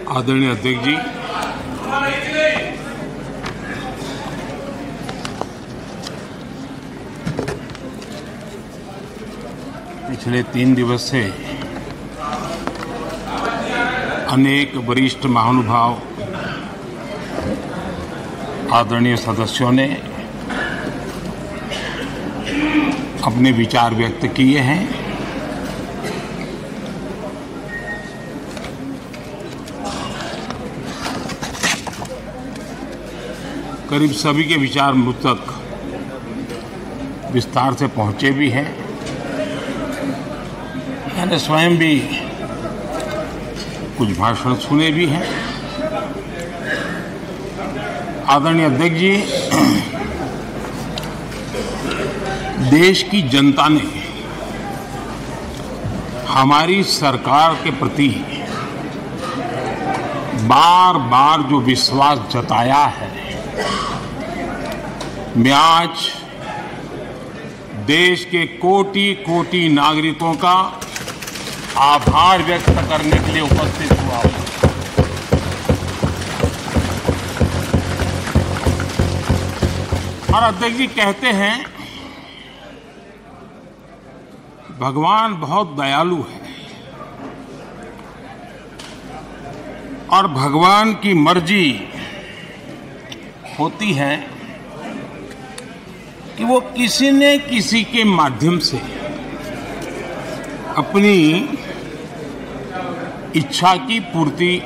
आदरणीय अध्यक्ष जी, पिछले 3 दिवस से अनेक वरिष्ठ महानुभाव आदरणीय सदस्यों ने अपने विचार व्यक्त किए हैं। करीब सभी के विचार मुझ तक विस्तार से पहुंचे भी हैं। मैंने स्वयं भी कुछ भाषण सुने भी हैं। आदरणीय अध्यक्ष जी, देश की जनता ने हमारी सरकार के प्रति बार बार जो विश्वास जताया है, मैं आज देश के कोटि-कोटि नागरिकों का आभार व्यक्त करने के लिए उपस्थित हुआ हूं। और अध्यक्ष जी कहते हैं, भगवान बहुत दयालु है और भगवान की मर्जी होती है कि वो किसी न किसी के माध्यम से अपनी इच्छा की पूर्ति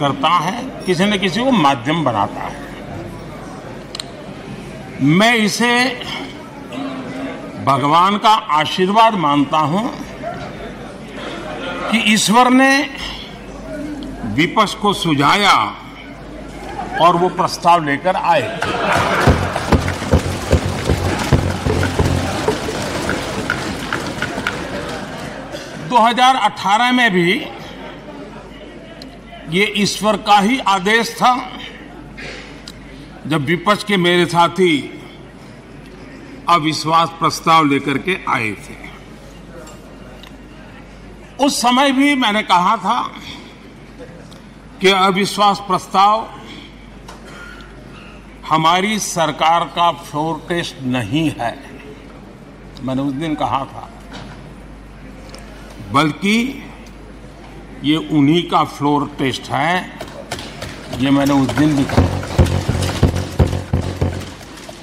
करता है, किसी न किसी को माध्यम बनाता है। मैं इसे भगवान का आशीर्वाद मानता हूं कि ईश्वर ने विपक्ष को सुझाया और वो प्रस्ताव लेकर आए। दो 2018 में भी ये ईश्वर का ही आदेश था, जब विपक्ष के मेरे साथी अविश्वास प्रस्ताव लेकर के आए थे। उस समय भी मैंने कहा था कि अविश्वास प्रस्ताव हमारी सरकार का फ्लोर टेस्ट नहीं है। मैंने उस दिन कहा था, बल्कि ये उन्हीं का फ्लोर टेस्ट है। ये मैंने उस दिन भी कहा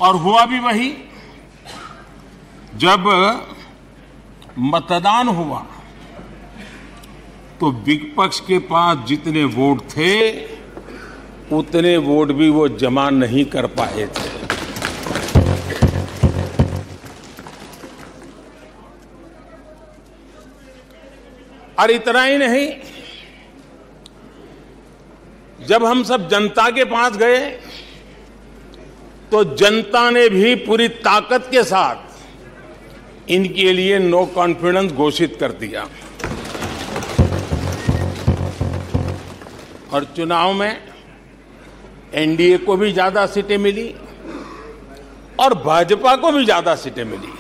और हुआ भी वही। जब मतदान हुआ तो विपक्ष के पास जितने वोट थे उतने वोट भी वो जमा नहीं कर पाए थे। और इतना ही नहीं, जब हम सब जनता के पास गए तो जनता ने भी पूरी ताकत के साथ इनके लिए नो कॉन्फिडेंस घोषित कर दिया। और चुनाव में एनडीए को भी ज्यादा सीटें मिली और भाजपा को भी ज्यादा सीटें मिली।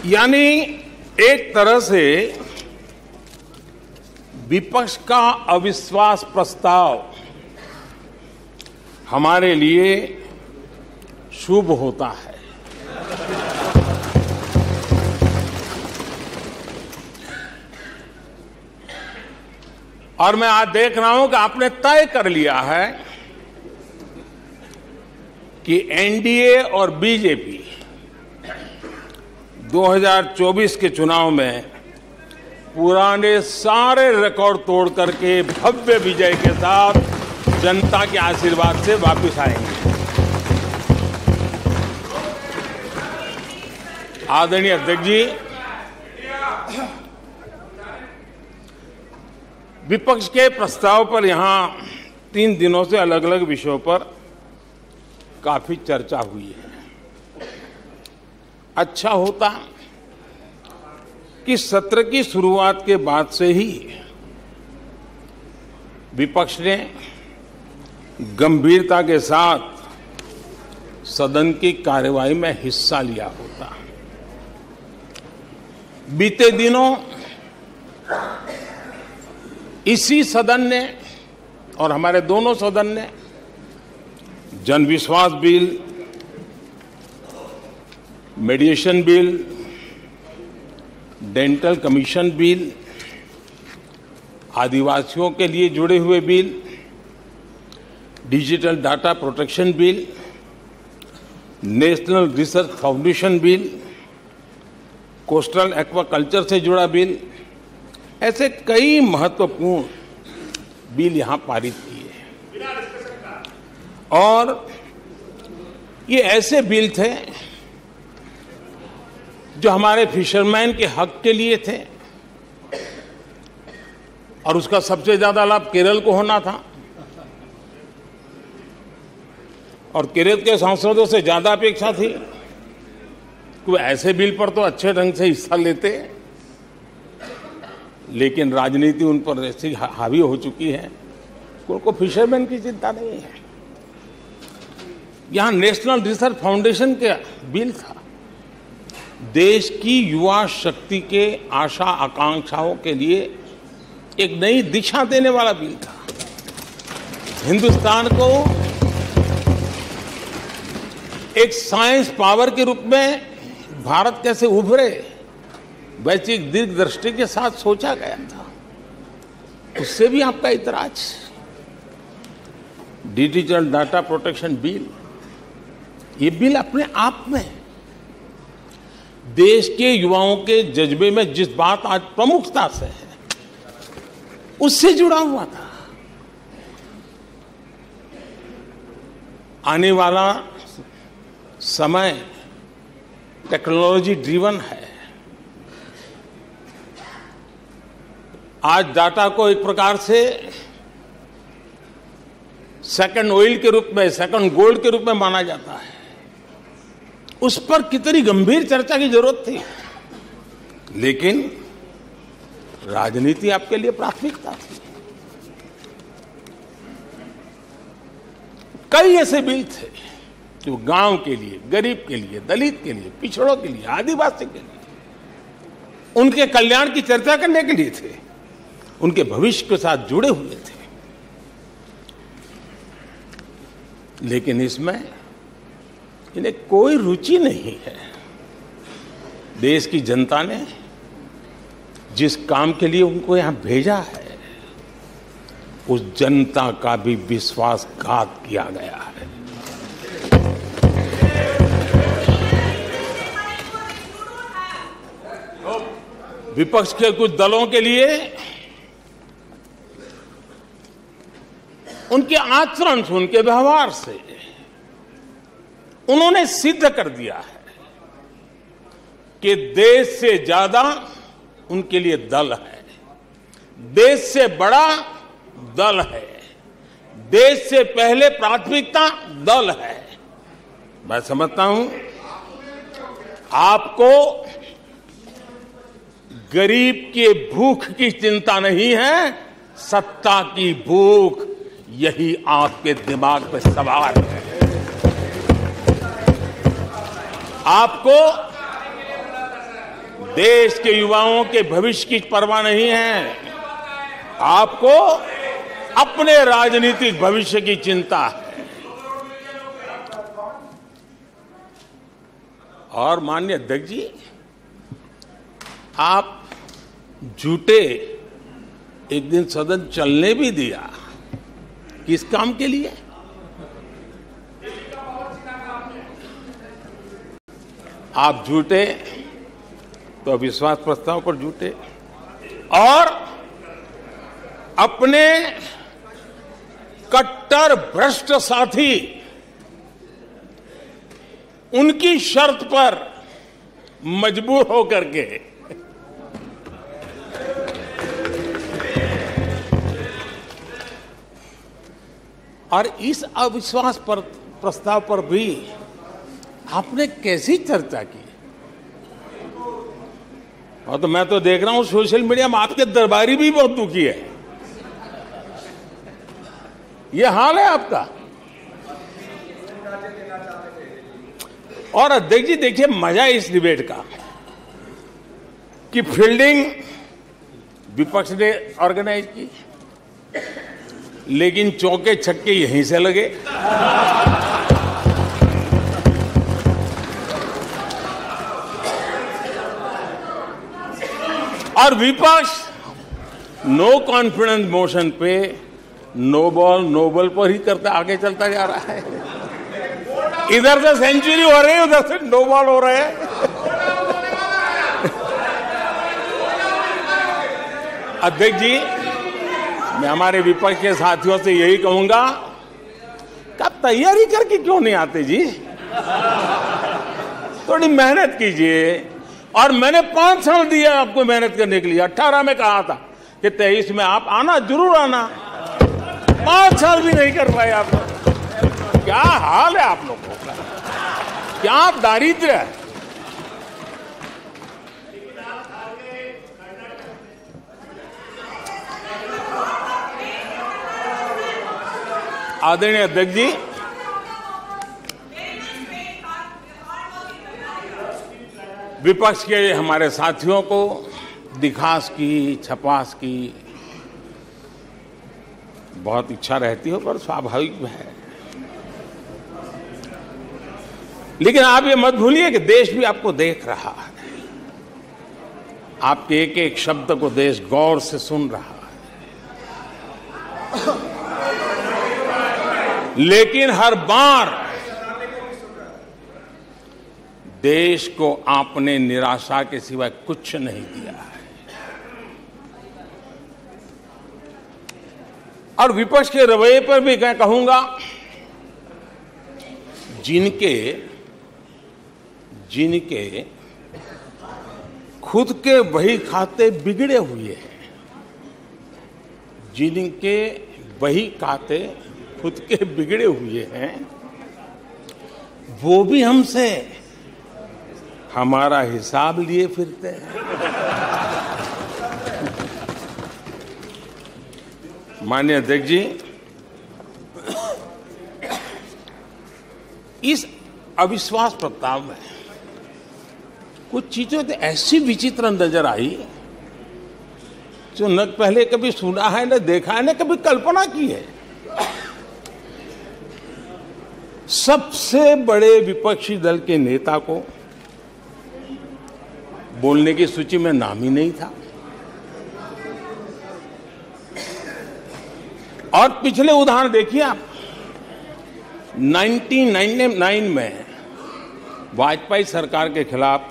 यानी एक तरह से विपक्ष का अविश्वास प्रस्ताव हमारे लिए शुभ होता है। और मैं आज देख रहा हूं कि आपने तय कर लिया है कि एनडीए और बीजेपी 2024 के चुनाव में पुराने सारे रिकॉर्ड तोड़ करके भव्य विजय के साथ जनता के आशीर्वाद से वापस आएंगे। आदरणीय अध्यक्ष जी, विपक्ष के प्रस्ताव पर यहां 3 दिनों से अलग अलग विषयों पर काफी चर्चा हुई है। अच्छा होता कि सत्र की शुरुआत के बाद से ही विपक्ष ने गंभीरता के साथ सदन की कार्यवाही में हिस्सा लिया होता। बीते दिनों इसी सदन ने और हमारे दोनों सदन ने जन विश्वास bill, मेडिएशन bill, dental commission bill, आदिवासियों के लिए जुड़े हुए bill, digital data protection bill, national research foundation bill, coastal aquaculture से जुड़ा बिल, ऐसे कई महत्वपूर्ण बिल यहां पारित किए। और ये ऐसे बिल थे जो हमारे फिशरमैन के हक के लिए थे और उसका सबसे ज्यादा लाभ केरल को होना था और केरल के सांसदों से ज्यादा अपेक्षा थी कि ऐसे बिल पर तो अच्छे ढंग से हिस्सा लेते, लेकिन राजनीति उन पर ऐसी हावी हो चुकी है कि उनको फिशरमैन की चिंता नहीं है। यहां नेशनल रिसर्च फाउंडेशन का बिल था, देश की युवा शक्ति के आशा आकांक्षाओं के लिए एक नई दिशा देने वाला बिल था। हिंदुस्तान को एक साइंस पावर के रूप में भारत कैसे उभरे, वैश्विक दीर्घदृष्टि के साथ सोचा गया था। उससे भी आपका इतराज। डिजिटल डाटा प्रोटेक्शन बिल, ये बिल अपने आप में देश के युवाओं के जज्बे में जिस बात आज प्रमुखता से है उससे जुड़ा हुआ था। आने वाला समय टेक्नोलॉजी ड्रिवन है। आज डाटा को एक प्रकार से सेकंड ऑयल के रूप में, सेकंड गोल्ड के रूप में माना जाता है। उस पर कितनी गंभीर चर्चा की जरूरत थी, लेकिन राजनीति आपके लिए प्राथमिकता थी। कई ऐसे बिल थे जो गांव के लिए, गरीब के लिए, दलित के लिए, पिछड़ों के लिए, आदिवासी के लिए, उनके कल्याण की चर्चा करने के लिए थे, उनके भविष्य के साथ जुड़े हुए थे। लेकिन इसमें इन्हें कोई रुचि नहीं है। देश की जनता ने जिस काम के लिए उनको यहां भेजा है, उस जनता का भी विश्वासघात किया गया है। विपक्ष के कुछ दलों के लिए उनके आचरण से, उनके व्यवहार से उन्होंने सिद्ध कर दिया है कि देश से ज्यादा उनके लिए दल है, देश से बड़ा दल है, देश से पहले प्राथमिकता दल है। मैं समझता हूं आपको गरीब के भूख की चिंता नहीं है, सत्ता की भूख, यही आपके दिमाग पे सवार है। आपको देश के युवाओं के भविष्य की परवाह नहीं है, आपको अपने राजनीतिक भविष्य की चिंता है। और माननीय अध्यक्ष जी, आप झूठे एक दिन सदन चलने भी दिया, किस काम के लिए? आप झूठे तो अविश्वास प्रस्ताव पर झूठे और अपने कट्टर भ्रष्ट साथी उनकी शर्त पर मजबूर होकर के और इस अविश्वास पर प्रस्ताव पर भी आपने कैसी चर्चा की? और तो मैं तो देख रहा हूं सोशल मीडिया में आपके दरबारी भी बहुत दुखी है। यह हाल है आपका। और अध्यक्ष जी देखिए, मजा इस डिबेट का कि फील्डिंग विपक्ष ने ऑर्गेनाइज की, लेकिन चौके छक्के यहीं से लगे। और विपक्ष नो कॉन्फिडेंस मोशन पे नो बॉल पर ही करता आगे चलता जा रहा है। इधर से सेंचुरी हो रही है, उधर से नो बॉल हो रहे हैं। अध्यक्ष जी, मैं हमारे विपक्ष के साथियों से यही कहूंगा कि आप तैयारी करके क्यों नहीं आते जी? थोड़ी मेहनत कीजिए। और मैंने 5 साल दिया आपको मेहनत करने के लिए। 18 में कहा था कि 23 में आप आना, जरूर आना। 5 साल भी नहीं कर पाए आप लोग। क्या हाल है आप लोगों का, क्या दारिद्र्य है। आदरणीय अध्यक्ष जी, विपक्ष के हमारे साथियों को दिखास की, छपास की बहुत इच्छा रहती हो, पर स्वाभाविक है। लेकिन आप ये मत भूलिए कि देश भी आपको देख रहा है। आपके एक एक शब्द को देश गौर से सुन रहा है। लेकिन हर बार देश को आपने निराशा के सिवाय कुछ नहीं दिया है। और विपक्ष के रवैये पर भी मैं कहूंगा, जिनके खुद के वही खाते बिगड़े हुए हैं, जिनके वही खाते खुद के बिगड़े हुए हैं, वो भी हमसे हमारा हिसाब लिए फिरते हैं। माननीय अध्यक्ष जी, इस अविश्वास प्रस्ताव में कुछ चीजें तो ऐसी विचित्र नजर आई जो न पहले कभी सुना है, न देखा है, न कभी कल्पना की है। सबसे बड़े विपक्षी दल के नेता को बोलने की सूची में नाम ही नहीं था। और पिछले उदाहरण देखिए आप। 1999 में वाजपेयी सरकार के खिलाफ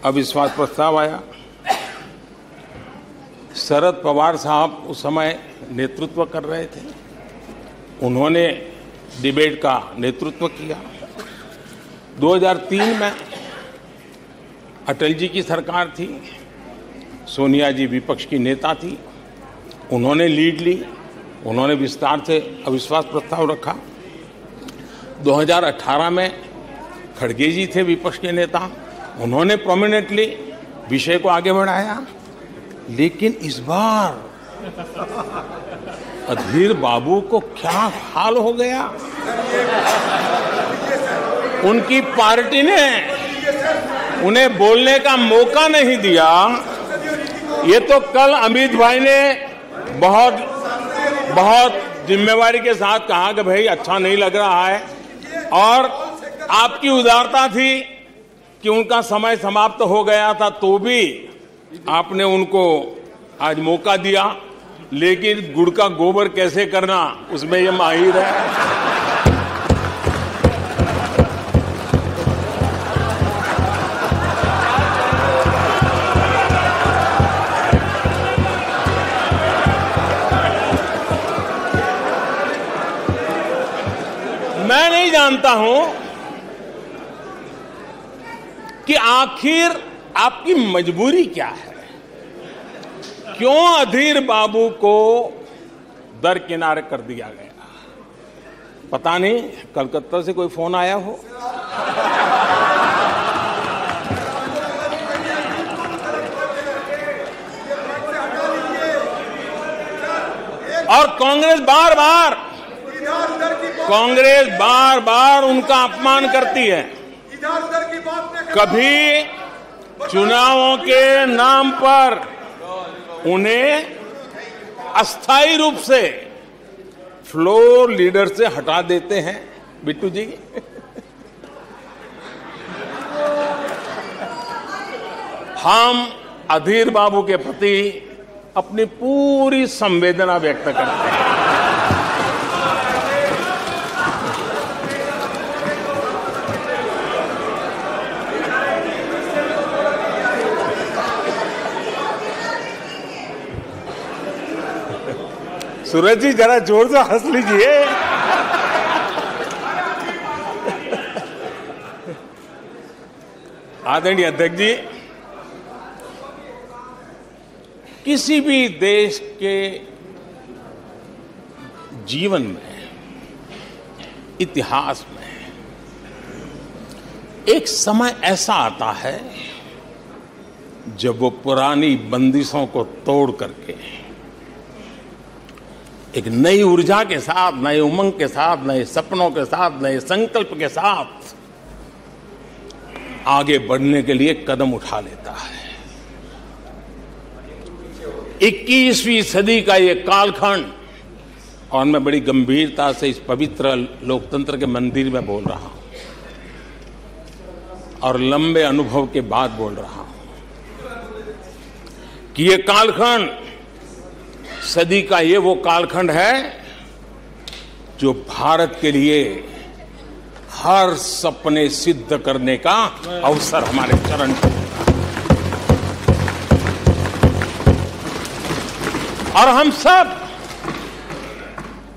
अविश्वास प्रस्ताव आया। शरद पवार साहब उस समय नेतृत्व कर रहे थे। उन्होंने डिबेट का नेतृत्व किया। 2003 में अटल जी की सरकार थी। सोनिया जी विपक्ष की नेता थी। उन्होंने लीड ली। उन्होंने विस्तार से अविश्वास प्रस्ताव रखा। 2018 में खड़गे जी थे विपक्ष के नेता। उन्होंने प्रोमिनेंटली विषय को आगे बढ़ाया। लेकिन इस बार अधीर बाबू को क्या हाल हो गया? उनकी पार्टी ने उन्हें बोलने का मौका नहीं दिया। ये तो कल अमित भाई ने बहुत जिम्मेवारी के साथ कहा कि भाई अच्छा नहीं लग रहा है, और आपकी उदारता थी कि उनका समय समाप्त हो गया था, तो भी आपने उनको आज मौका दिया। लेकिन गुड़ का गोबर कैसे करना, उसमें ये माहिर है। मैं नहीं जानता हूं कि आखिर आपकी मजबूरी क्या है। क्यों अधीर बाबू को दरकिनारे कर दिया गया? पता नहीं, कलकत्ता से कोई फोन आया हो। और कांग्रेस बार बार उनका अपमान करती है। कभी चुनावों के नाम पर उन्हें अस्थायी रूप से फ्लोर लीडर से हटा देते हैं बिट्टू जी। हम अधीर बाबू के प्रति अपनी पूरी संवेदना व्यक्त करते हैं। सूरज जी जरा जोर से हंस लीजिए। आदरणीय अध्यक्ष जी, किसी भी देश के जीवन में, इतिहास में एक समय ऐसा आता है जब वो पुरानी बंदिशों को तोड़ करके एक नई ऊर्जा के साथ, नए उमंग के साथ, नए सपनों के साथ, नए संकल्प के साथ आगे बढ़ने के लिए कदम उठा लेता है। 21वीं सदी का ये कालखंड, और मैं बड़ी गंभीरता से इस पवित्र लोकतंत्र के मंदिर में बोल रहा हूं और लंबे अनुभव के बाद बोल रहा हूं कि ये कालखंड, सदी का ये वो कालखंड है जो भारत के लिए हर सपने सिद्ध करने का अवसर हमारे चरण पर होगा। और हम सब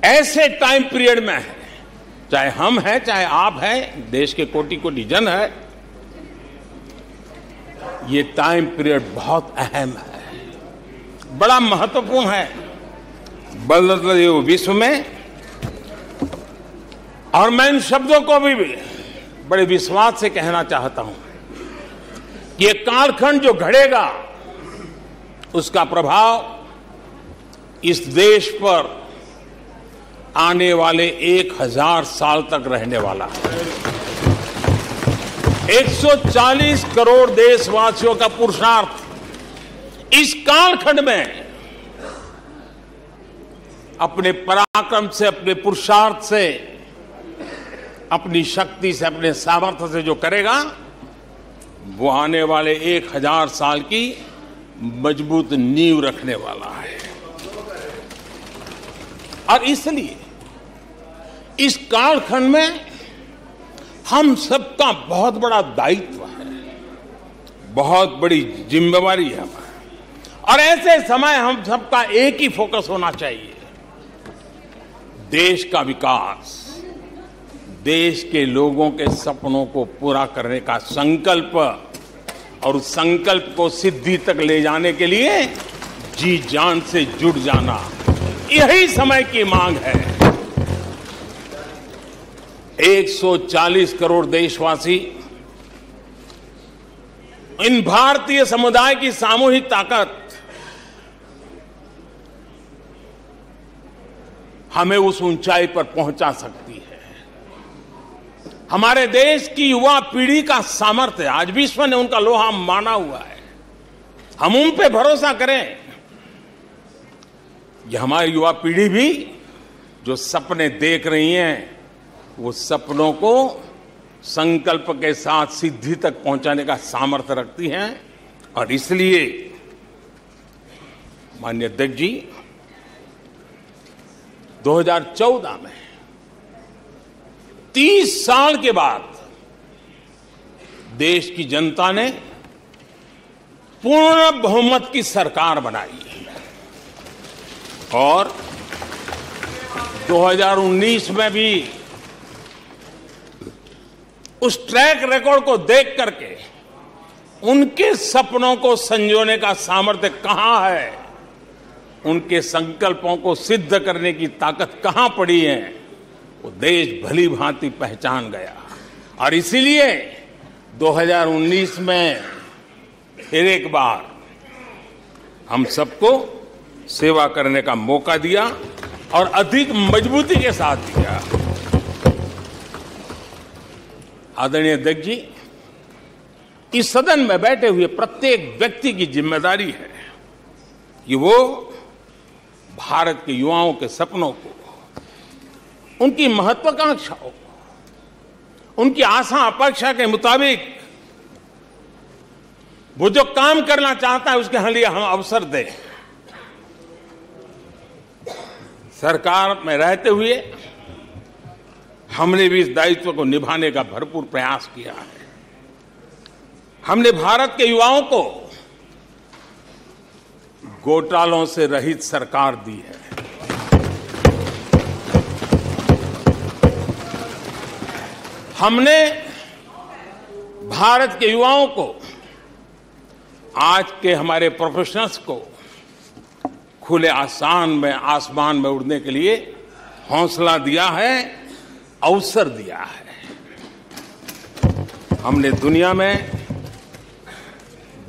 ऐसे टाइम पीरियड में हैं, चाहे हम हैं, चाहे आप हैं, देश के कोटि कोटि जन है। ये टाइम पीरियड बहुत अहम है, बड़ा महत्वपूर्ण है बदलते हुए विश्व में। और मैं इन शब्दों को भी बड़े विश्वास से कहना चाहता हूं कि ये कालखंड जो घड़ेगा उसका प्रभाव इस देश पर आने वाले 1000 साल तक रहने वाला है। 140 करोड़ देशवासियों का पुरुषार्थ इस कालखंड में अपने पराक्रम से, अपने पुरुषार्थ से, अपनी शक्ति से, अपने सामर्थ्य से जो करेगा वो आने वाले 1000 साल की मजबूत नींव रखने वाला है। और इसलिए इस कालखंड में हम सबका बहुत बड़ा दायित्व है, बहुत बड़ी जिम्मेवारी है हमारी। और ऐसे समय हम सबका एक ही फोकस होना चाहिए, देश का विकास, देश के लोगों के सपनों को पूरा करने का संकल्प, और उस संकल्प को सिद्धि तक ले जाने के लिए जी जान से जुट जाना, यही समय की मांग है। 140 करोड़ देशवासी, इन भारतीय समुदाय की सामूहिक ताकत हमें उस ऊंचाई पर पहुंचा सकती है। हमारे देश की युवा पीढ़ी का सामर्थ्य, आज विश्व ने उनका लोहा माना हुआ है, हम उन पे भरोसा करें। ये हमारी युवा पीढ़ी भी जो सपने देख रही हैं, वो सपनों को संकल्प के साथ सिद्धि तक पहुंचाने का सामर्थ्य रखती हैं। और इसलिए माननीय अध्यक्ष जी, 2014 में 30 साल के बाद देश की जनता ने पूर्ण बहुमत की सरकार बनाई और 2019 में भी उस ट्रैक रिकॉर्ड को देख करके उनके सपनों को संजोने का सामर्थ्य कहां है, उनके संकल्पों को सिद्ध करने की ताकत कहां पड़ी है, वो देश भली भांति पहचान गया। और इसीलिए 2019 में फिर एक बार हम सबको सेवा करने का मौका दिया और अधिक मजबूती के साथ दिया। आदरणीय अध्यक्ष जी, इस सदन में बैठे हुए प्रत्येक व्यक्ति की जिम्मेदारी है कि वो भारत के युवाओं के सपनों को, उनकी महत्वाकांक्षाओं को, उनकी आशा अपेक्षा के मुताबिक वो जो काम करना चाहता है उसके लिए हम अवसर दें। सरकार में रहते हुए हमने भी इस दायित्व को निभाने का भरपूर प्रयास किया है। हमने भारत के युवाओं को घोटालों से रहित सरकार दी है। हमने भारत के युवाओं को, आज के हमारे प्रोफेशनल्स को खुले आसमान में उड़ने के लिए हौसला दिया है, अवसर दिया है। हमने दुनिया में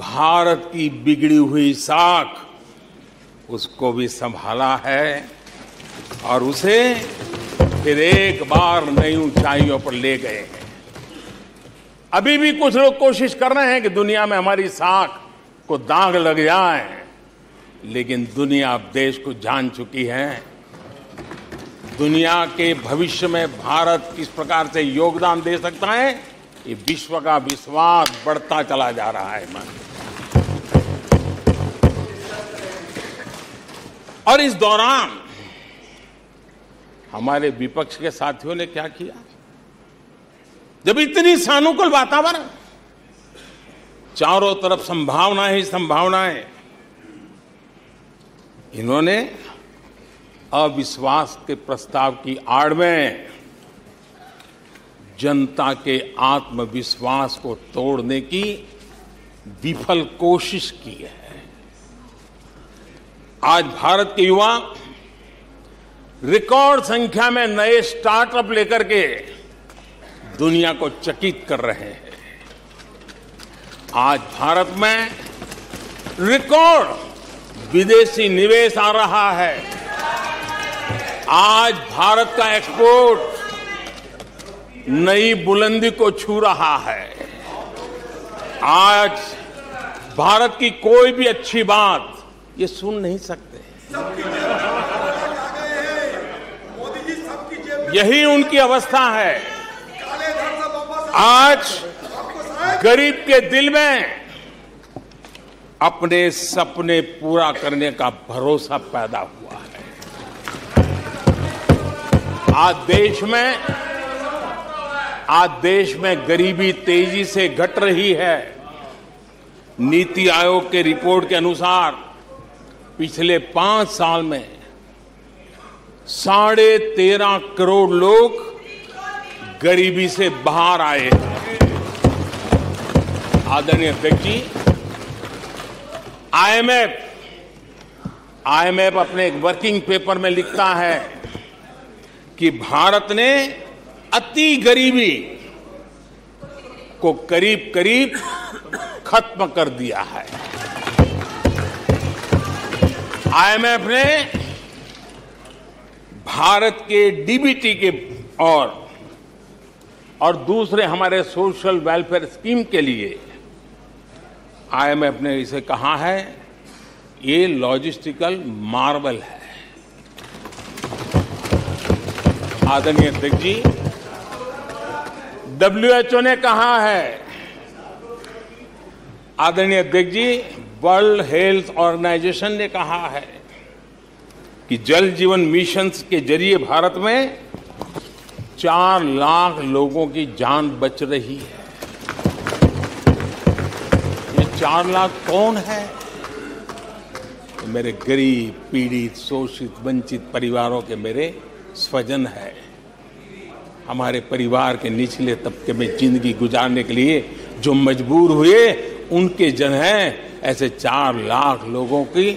भारत की बिगड़ी हुई साख उसको भी संभाला है और उसे फिर एक बार नई ऊंचाइयों पर ले गए हैं। अभी भी कुछ लोग कोशिश कर रहे हैं कि दुनिया में हमारी साख को दाग लग जाए, लेकिन दुनिया अब देश को जान चुकी है। दुनिया के भविष्य में भारत किस प्रकार से योगदान दे सकता है, ये विश्व का विश्वास बढ़ता चला जा रहा है। और इस दौरान हमारे विपक्ष के साथियों ने क्या किया? जब इतनी सानुकूल वातावरण, चारों तरफ संभावनाएं ही संभावनाएं, इन्होंने अविश्वास के प्रस्ताव की आड़ में जनता के आत्मविश्वास को तोड़ने की विफल कोशिश की है। आज भारत के युवा रिकॉर्ड संख्या में नए स्टार्टअप लेकर के दुनिया को चकित कर रहे हैं। आज भारत में रिकॉर्ड विदेशी निवेश आ रहा है। आज भारत का एक्सपोर्ट नई बुलंदी को छू रहा है। आज भारत की कोई भी अच्छी बात ये सुन नहीं सकते। यही उनकी अवस्था है। आज गरीब के दिल में अपने सपने पूरा करने का भरोसा पैदा हुआ है। आज देश में गरीबी तेजी से घट रही है। नीति आयोग के रिपोर्ट के अनुसार पिछले 5 साल में 13.5 करोड़ लोग गरीबी से बाहर आए हैं। आदरणीय अध्यक्ष जी, आईएमएफ अपने एक वर्किंग पेपर में लिखता है कि भारत ने अति गरीबी को करीब करीब खत्म कर दिया है। आईएमएफ ने भारत के डीबीटी के और दूसरे हमारे सोशल वेलफेयर स्कीम के लिए आईएमएफ ने इसे कहा है, ये लॉजिस्टिकल मार्वल है। आदरणीय अध्यक्ष जी, WHO ने कहा है, आदरणीय अध्यक्ष जी, वर्ल्ड हेल्थ ऑर्गेनाइजेशन ने कहा है कि जल जीवन मिशन के जरिए भारत में 4 लाख लोगों की जान बच रही है। ये 4 लाख कौन है? तो मेरे गरीब, पीड़ित, शोषित, वंचित परिवारों के मेरे स्वजन है। हमारे परिवार के निचले तबके में जिंदगी गुजारने के लिए जो मजबूर हुए, उनके जन हैं। ऐसे 4 लाख लोगों की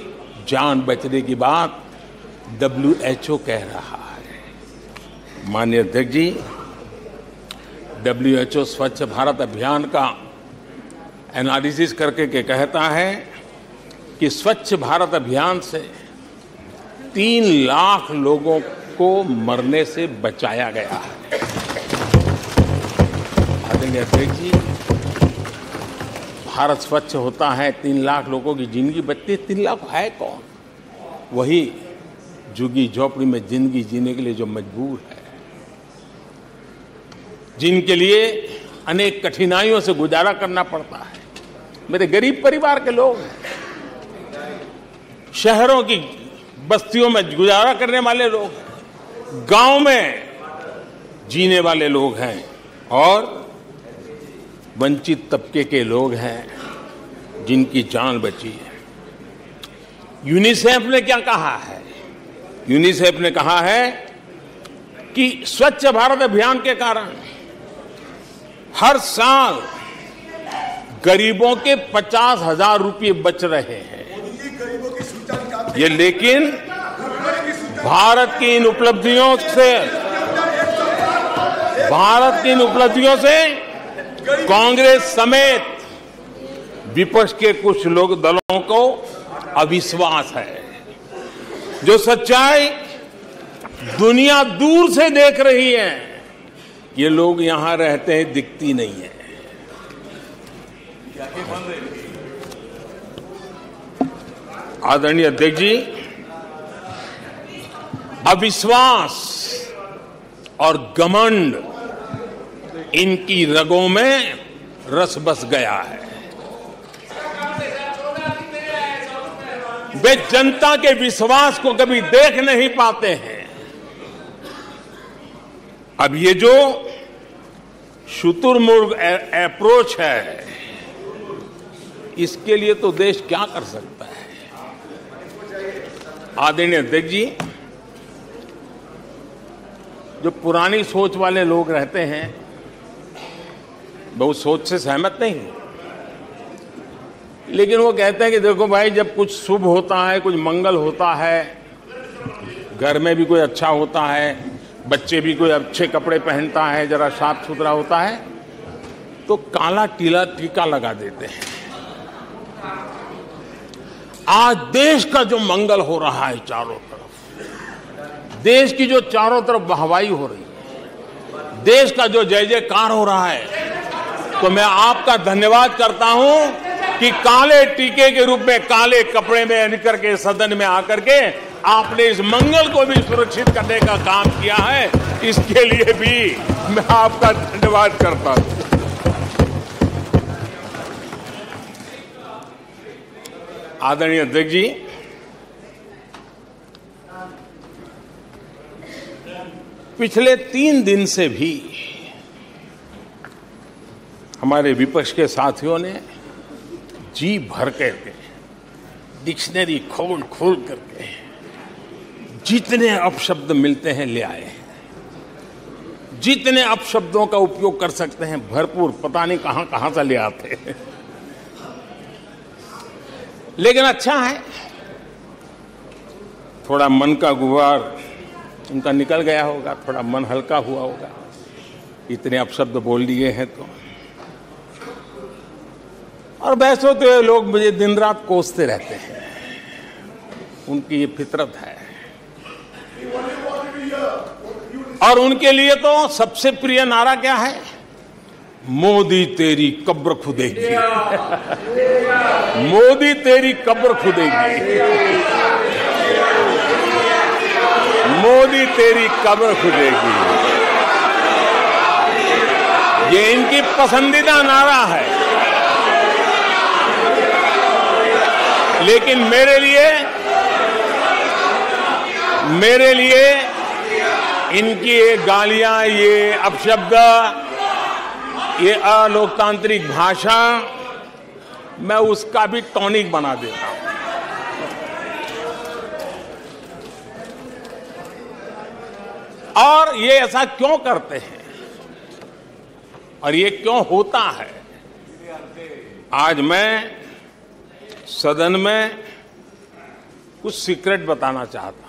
जान बचने की बात WHO कह रहा है। माननीय अध्यक्ष जी, WHO स्वच्छ भारत अभियान का एनालिसिस करके के कहता है कि स्वच्छ भारत अभियान से 3 लाख लोगों को मरने से बचाया गया है। आदरणीय अध्यक्ष जी, भारत स्वच्छ होता है, 3 लाख लोगों की जिंदगी बचती है। 3 लाख है कौन? वही झुग्गी झोपड़ी में जिंदगी जीने के लिए जो मजबूर है, जिनके लिए अनेक कठिनाइयों से गुजारा करना पड़ता है, मेरे गरीब परिवार के लोग हैं, शहरों की बस्तियों में गुजारा करने वाले लोग, गांव में जीने वाले लोग हैं और वंचित तबके के लोग हैं जिनकी जान बची है। यूनिसेफ ने क्या कहा है? यूनिसेफ ने कहा है कि स्वच्छ भारत अभियान के कारण हर साल गरीबों के 50,000 रुपये बच रहे हैं। ये लेकिन भारत की इन उपलब्धियों से कांग्रेस समेत विपक्ष के कुछ लोग दलों को अविश्वास है। जो सच्चाई दुनिया दूर से देख रही है, ये लोग यहां रहते हैं दिखती नहीं है। आदरणीय अध्यक्ष जी, अविश्वास और घमंड इनकी रगों में रस बस गया है। वे जनता के विश्वास को कभी देख नहीं पाते हैं। अब ये जो शुतुरमुर्ग अप्रोच है, इसके लिए तो देश क्या कर सकता है? आदरणीय अध्यक्ष जी, जो पुरानी सोच वाले लोग रहते हैं, वो उस सोच से सहमत नहीं, लेकिन वो कहते हैं कि देखो भाई, जब कुछ शुभ होता है, कुछ मंगल होता है, घर में भी कोई अच्छा होता है, बच्चे भी कोई अच्छे कपड़े पहनता है, जरा साफ सुथरा होता है, तो काला टीका लगा देते हैं। आज देश का जो मंगल हो रहा है चारों तरफ, देश की जो चारों तरफ वाहवाही हो रही है, देश का जो जय जयकार हो रहा है, तो मैं आपका धन्यवाद करता हूं कि काले टीके के रूप में काले कपड़े में निकल के सदन में आकर के आपने इस मंगल को भी सुरक्षित करने का काम किया है। इसके लिए भी मैं आपका धन्यवाद करता हूं। आदरणीय अध्यक्ष जी, पिछले 3 दिन से भी हमारे विपक्ष के साथियों ने जी भर करके, डिक्शनरी खोल करके जितने अपशब्द मिलते हैं ले आए, जितने अपशब्दों का उपयोग कर सकते हैं भरपूर, पता नहीं कहां से ले आते हैं। लेकिन अच्छा है, थोड़ा मन का गुबार उनका निकल गया होगा, थोड़ा मन हल्का हुआ होगा, इतने अपशब्द बोल दिए हैं तो। और वैसे तो ये लोग मुझे दिन रात कोसते रहते हैं, उनकी ये फितरत है। और उनके लिए तो सबसे प्रिय नारा क्या है? मोदी तेरी कब्र खुदेगी। मोदी तेरी कब्र खुदेगी, मोदी तेरी कब्र खुदेगी, ये इनकी पसंदीदा नारा है। लेकिन मेरे लिए इनकी ये गालियां, ये अपशब्द, ये अलोकतांत्रिक भाषा, मैं उसका भी टॉनिक बना देता हूं। और ये ऐसा क्यों करते हैं और ये क्यों होता है? आज मैं सदन में कुछ सीक्रेट बताना चाहता हूं।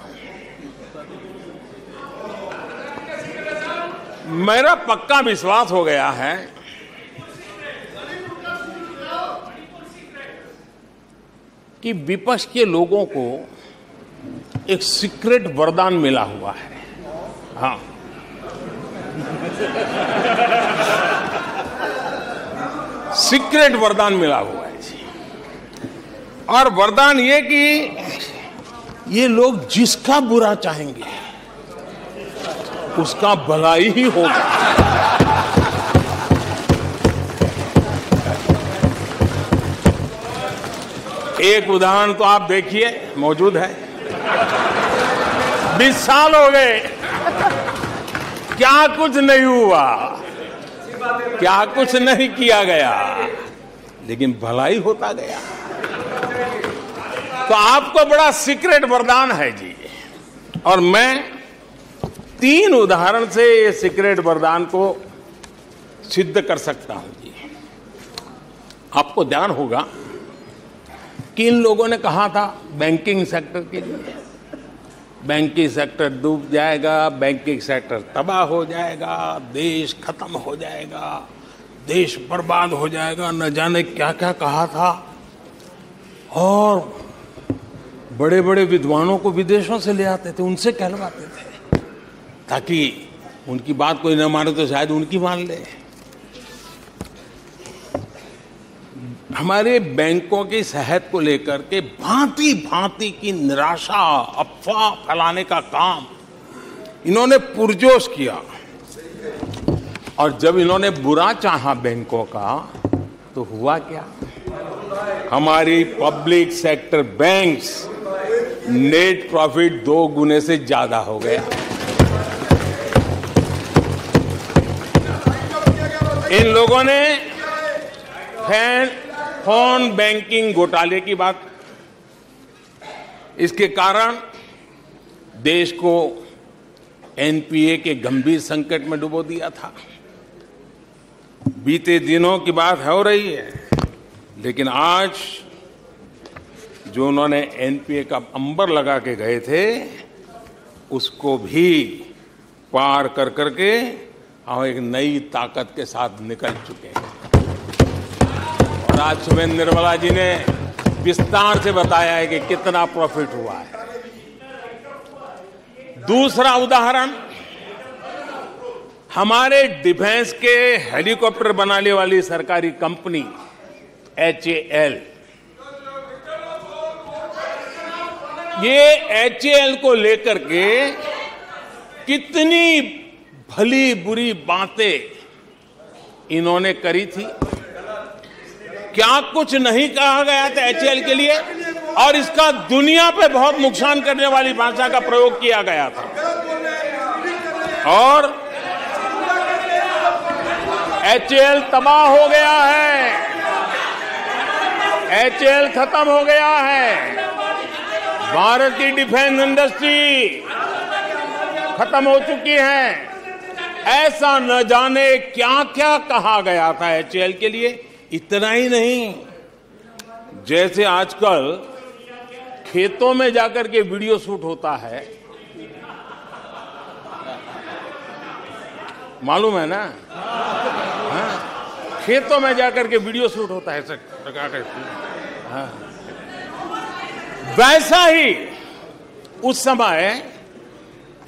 मेरा पक्का विश्वास हो गया है कि विपक्ष के लोगों को एक सीक्रेट वरदान मिला हुआ है। हाँ, सीक्रेट वरदान मिला हुआ है। और वरदान ये कि ये लोग जिसका बुरा चाहेंगे उसका भलाई ही होगा। एक उदाहरण तो आप देखिए, मौजूद है। 20 साल हो गए, क्या कुछ नहीं हुआ, क्या कुछ नहीं किया गया, लेकिन भलाई होता गया। तो आपको बड़ा सीक्रेट वरदान है जी, और मैं 3 उदाहरण से ये सीक्रेट वरदान को सिद्ध कर सकता हूं जी। आपको ध्यान होगा कि इन लोगों ने कहा था बैंकिंग सेक्टर के लिए, बैंकिंग सेक्टर डूब जाएगा, बैंकिंग सेक्टर तबाह हो जाएगा, देश खत्म हो जाएगा, देश बर्बाद हो जाएगा, न जाने क्या क्या कहा था। और बड़े बड़े विद्वानों को विदेशों से ले आते थे, उनसे कहलवाते थे, ताकि उनकी बात कोई न माने तो शायद उनकी मान ले। हमारे बैंकों की सेहत को लेकर के भांति भांति की निराशा, अफवाह फैलाने का काम इन्होंने पुरजोश किया। और जब इन्होंने बुरा चाहा बैंकों का, तो हुआ क्या? हमारी public sector banks net profit 2 गुने से ज्यादा हो गया। इन लोगों ने फोन बैंकिंग घोटाले की बात, इसके कारण देश को एनपीए के गंभीर संकट में डुबो दिया था। बीते दिनों की बात हो रही है, लेकिन आज जो उन्होंने एनपीए का अंबर लगा के गए थे, उसको भी पार कर करके हम एक नई ताकत के साथ निकल चुके हैं। और आज सुबह निर्मला जी ने विस्तार से बताया है कि कितना प्रॉफिट हुआ है। दूसरा उदाहरण, हमारे डिफेंस के हेलीकॉप्टर बनाने वाली सरकारी कंपनी HAL, ये HAL को लेकर के कितनी भली बुरी बातें इन्होंने करी थी। क्या कुछ नहीं कहा गया था HAL के लिए, और इसका दुनिया पे बहुत नुकसान करने वाली भाषा का प्रयोग किया गया था। और HAL तबाह हो गया है, HAL खत्म हो गया है, भारत की डिफेंस इंडस्ट्री खत्म हो चुकी है। ऐसा न जाने क्या क्या कहा गया था HAL के लिए। इतना ही नहीं, जैसे आजकल खेतों में जाकर के वीडियो शूट होता है, मालूम है ना? हाँ, खेतों में जाकर के वीडियो शूट होता है, हाँ। वैसा ही उस समय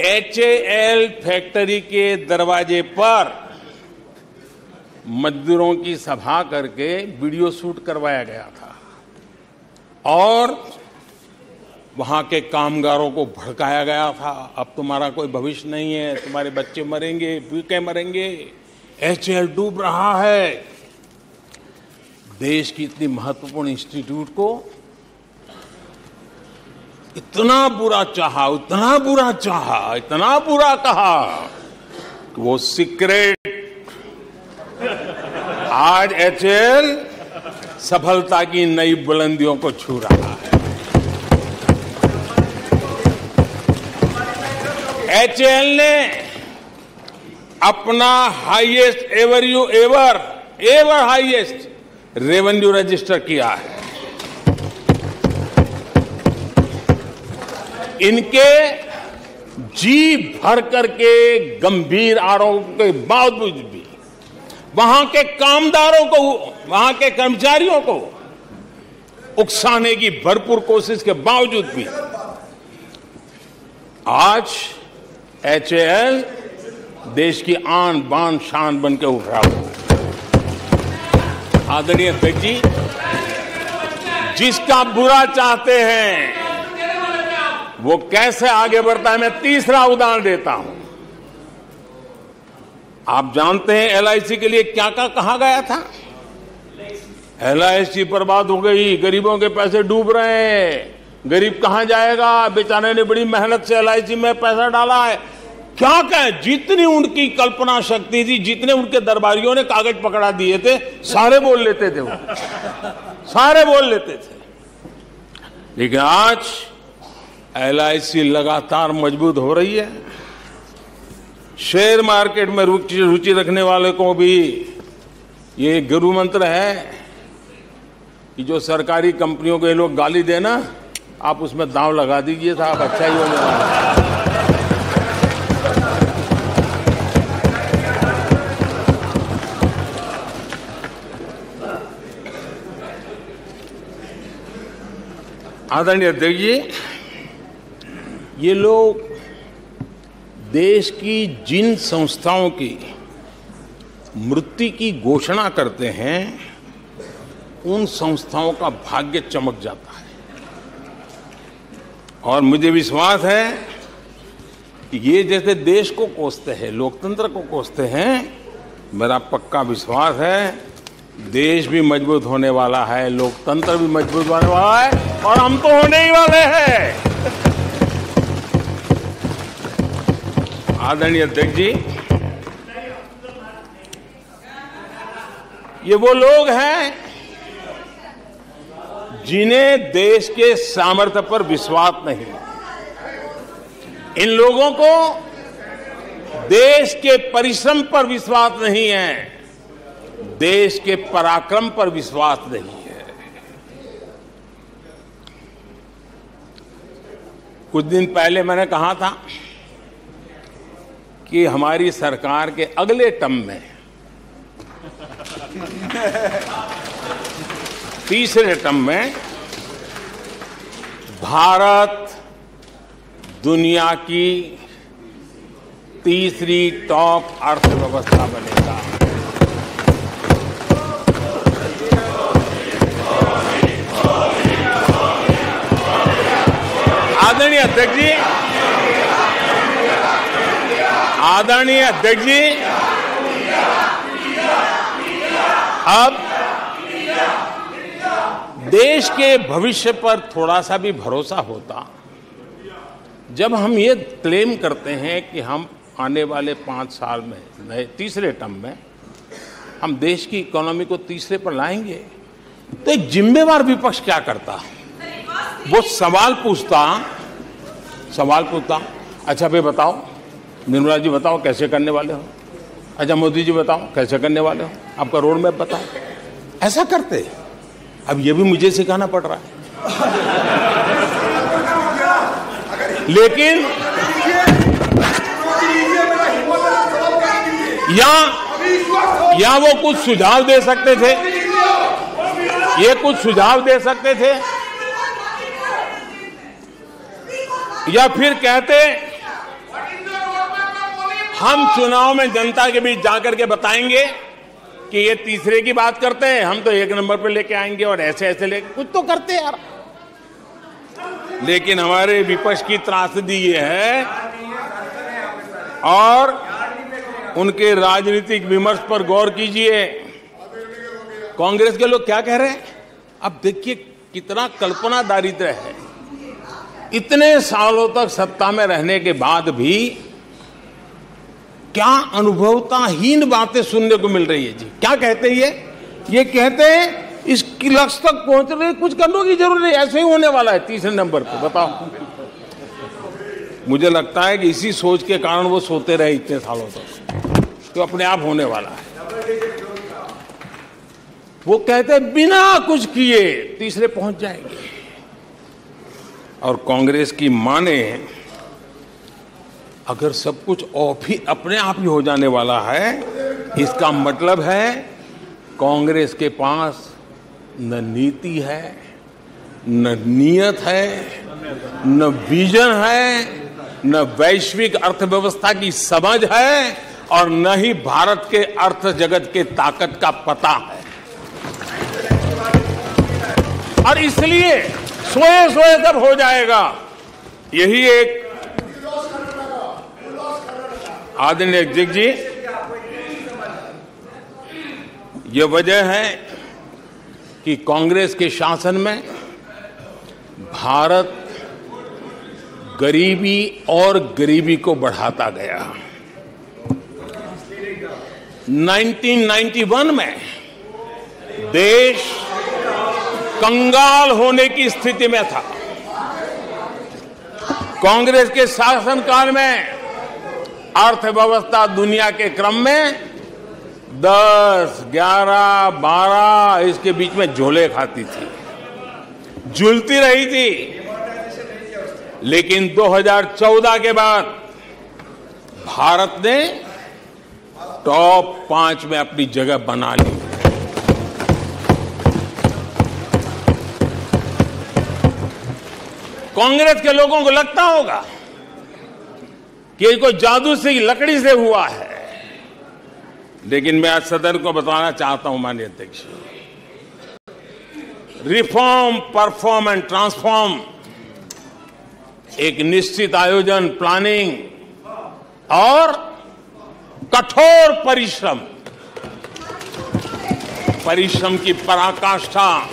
HAL फैक्ट्री के दरवाजे पर मजदूरों की सभा करके वीडियो शूट करवाया गया था, और वहां के कामगारों को भड़काया गया था। अब तुम्हारा कोई भविष्य नहीं है, तुम्हारे बच्चे मरेंगे, भूखे मरेंगे, HAL डूब रहा है। देश की इतनी महत्वपूर्ण इंस्टीट्यूट को इतना बुरा चाहा, इतना बुरा चाहा, इतना बुरा कहा कि वो सीक्रेट आज HAL सफलता की नई बुलंदियों को छू रहा है। HAL ने अपना highest ever highest revenue register किया है। इनके जी भर करके गंभीर आरोपों के बावजूद भी, वहां के कामदारों को, वहां के कर्मचारियों को उकसाने की भरपूर कोशिश के बावजूद भी आज HAL देश की आन बान शान बन के उठ रहा है। आदरणीय अध्यक्ष जी, जिसका बुरा चाहते हैं वो कैसे आगे बढ़ता है, मैं तीसरा उदाहरण देता हूं। आप जानते हैं एलआईसी के लिए क्या क्या कहा गया था? एलआईसी बर्बाद हो गई, गरीबों के पैसे डूब रहे हैं, गरीब कहां जाएगा, बेचारे ने बड़ी मेहनत से एलआईसी में पैसा डाला है। क्या कहें, जितनी उनकी कल्पना शक्ति थी, जितने उनके दरबारियों ने कागज पकड़ा दिए थे, सारे बोल लेते थे, वो सारे बोल लेते थे। लेकिन आज एलआईसी लगातार मजबूत हो रही है। शेयर मार्केट में रुचि रखने वाले को भी ये गुरु मंत्र है कि जो सरकारी कंपनियों के लोग गाली देना, आप उसमें दांव लगा दीजिए साहब, अच्छा ही होने वाला है। आदरणीय अध्यक्ष जी, ये लोग देश की जिन संस्थाओं की मृत्यु की घोषणा करते हैं, उन संस्थाओं का भाग्य चमक जाता है। और मुझे विश्वास है कि ये जैसे देश को कोसते हैं, लोकतंत्र को कोसते हैं, मेरा पक्का विश्वास है देश भी मजबूत होने वाला है, लोकतंत्र भी मजबूत होने वाला है, और हम तो होने ही वाले हैं। आदरणीय अध्यक्ष जी, ये वो लोग हैं जिन्हें देश के सामर्थ्य पर विश्वास नहीं। इन लोगों को देश के परिश्रम पर विश्वास नहीं है, देश के पराक्रम पर विश्वास नहीं है। कुछ दिन पहले मैंने कहा था कि हमारी सरकार के अगले टर्म में, तीसरे टर्म में, भारत दुनिया की तीसरी टॉप अर्थव्यवस्था बनेगा। आदरणीय अध्यक्ष जी, आदरणीय अध्यक्ष जी, अब देश के भविष्य पर थोड़ा सा भी भरोसा होता जब हम ये क्लेम करते हैं कि हम आने वाले 5 साल में, नए तीसरे टर्म में, हम देश की इकोनॉमी को तीसरे पर लाएंगे। तो एक जिम्मेवार विपक्ष क्या करता? वो सवाल पूछता, अच्छा भाई बताओ, निर्मला जी बताओ कैसे करने वाले हो, अच्छा मोदी जी बताओ कैसे करने वाले हो, आपका रोड मैप बताओ। ऐसा करते। अब ये भी मुझे सिखाना पड़ रहा है। लेकिन या वो कुछ सुझाव दे सकते थे, ये कुछ सुझाव दे सकते थे, या फिर कहते हम चुनाव में जनता के बीच जाकर के बताएंगे कि ये तीसरे की बात करते हैं, हम तो 1 नंबर पे लेके आएंगे, और ऐसे ऐसे लेके कुछ तो करते यार। लेकिन हमारे विपक्ष की त्रासदी ये है, और उनके राजनीतिक विमर्श पर गौर कीजिए। कांग्रेस के लोग क्या कह रहे हैं? अब देखिए कितना कल्पना दारिद्र्य है। इतने सालों तक सत्ता में रहने के बाद भी क्या अनुभवताहीन बातें सुनने को मिल रही है जी। क्या कहते हैं ये कहते हैं इस लक्ष्य तक पहुंच रहे, कुछ करने की जरूरत नहीं, ऐसे ही होने वाला है तीसरे नंबर पे। बताओ, मुझे लगता है कि इसी सोच के कारण वो सोते रहे इतने सालों तक, तो अपने आप होने वाला है। वो कहते हैं बिना कुछ किए तीसरे पहुंच जाएंगे, और कांग्रेस की माने अगर सब कुछ अपने आप ही हो जाने वाला है, इसका मतलब है कांग्रेस के पास न नीति है, न नियत है, न विजन है, न वैश्विक अर्थव्यवस्था की समझ है, और न ही भारत के अर्थ जगत के ताकत का पता है। और इसलिए सोए सोए सब हो जाएगा, यही एक आदरणीय अध्यक्ष जी, ये वजह है कि कांग्रेस के शासन में भारत गरीबी और गरीबी को बढ़ाता गया। 1991 में देश कंगाल होने की स्थिति में था। कांग्रेस के शासनकाल में अर्थव्यवस्था दुनिया के क्रम में 10, 11, 12 इसके बीच में झोले खाती थी, झूलती रही थी। लेकिन 2014 के बाद भारत ने टॉप 5 में अपनी जगह बना ली। कांग्रेस के लोगों को लगता होगा कि ये कोई जादू से लकड़ी से हुआ है, लेकिन मैं आज सदन को बताना चाहता हूं माननीय अध्यक्ष, रिफॉर्म, परफॉर्म एंड ट्रांसफॉर्म एक निश्चित आयोजन, प्लानिंग और कठोर परिश्रम की पराकाष्ठा,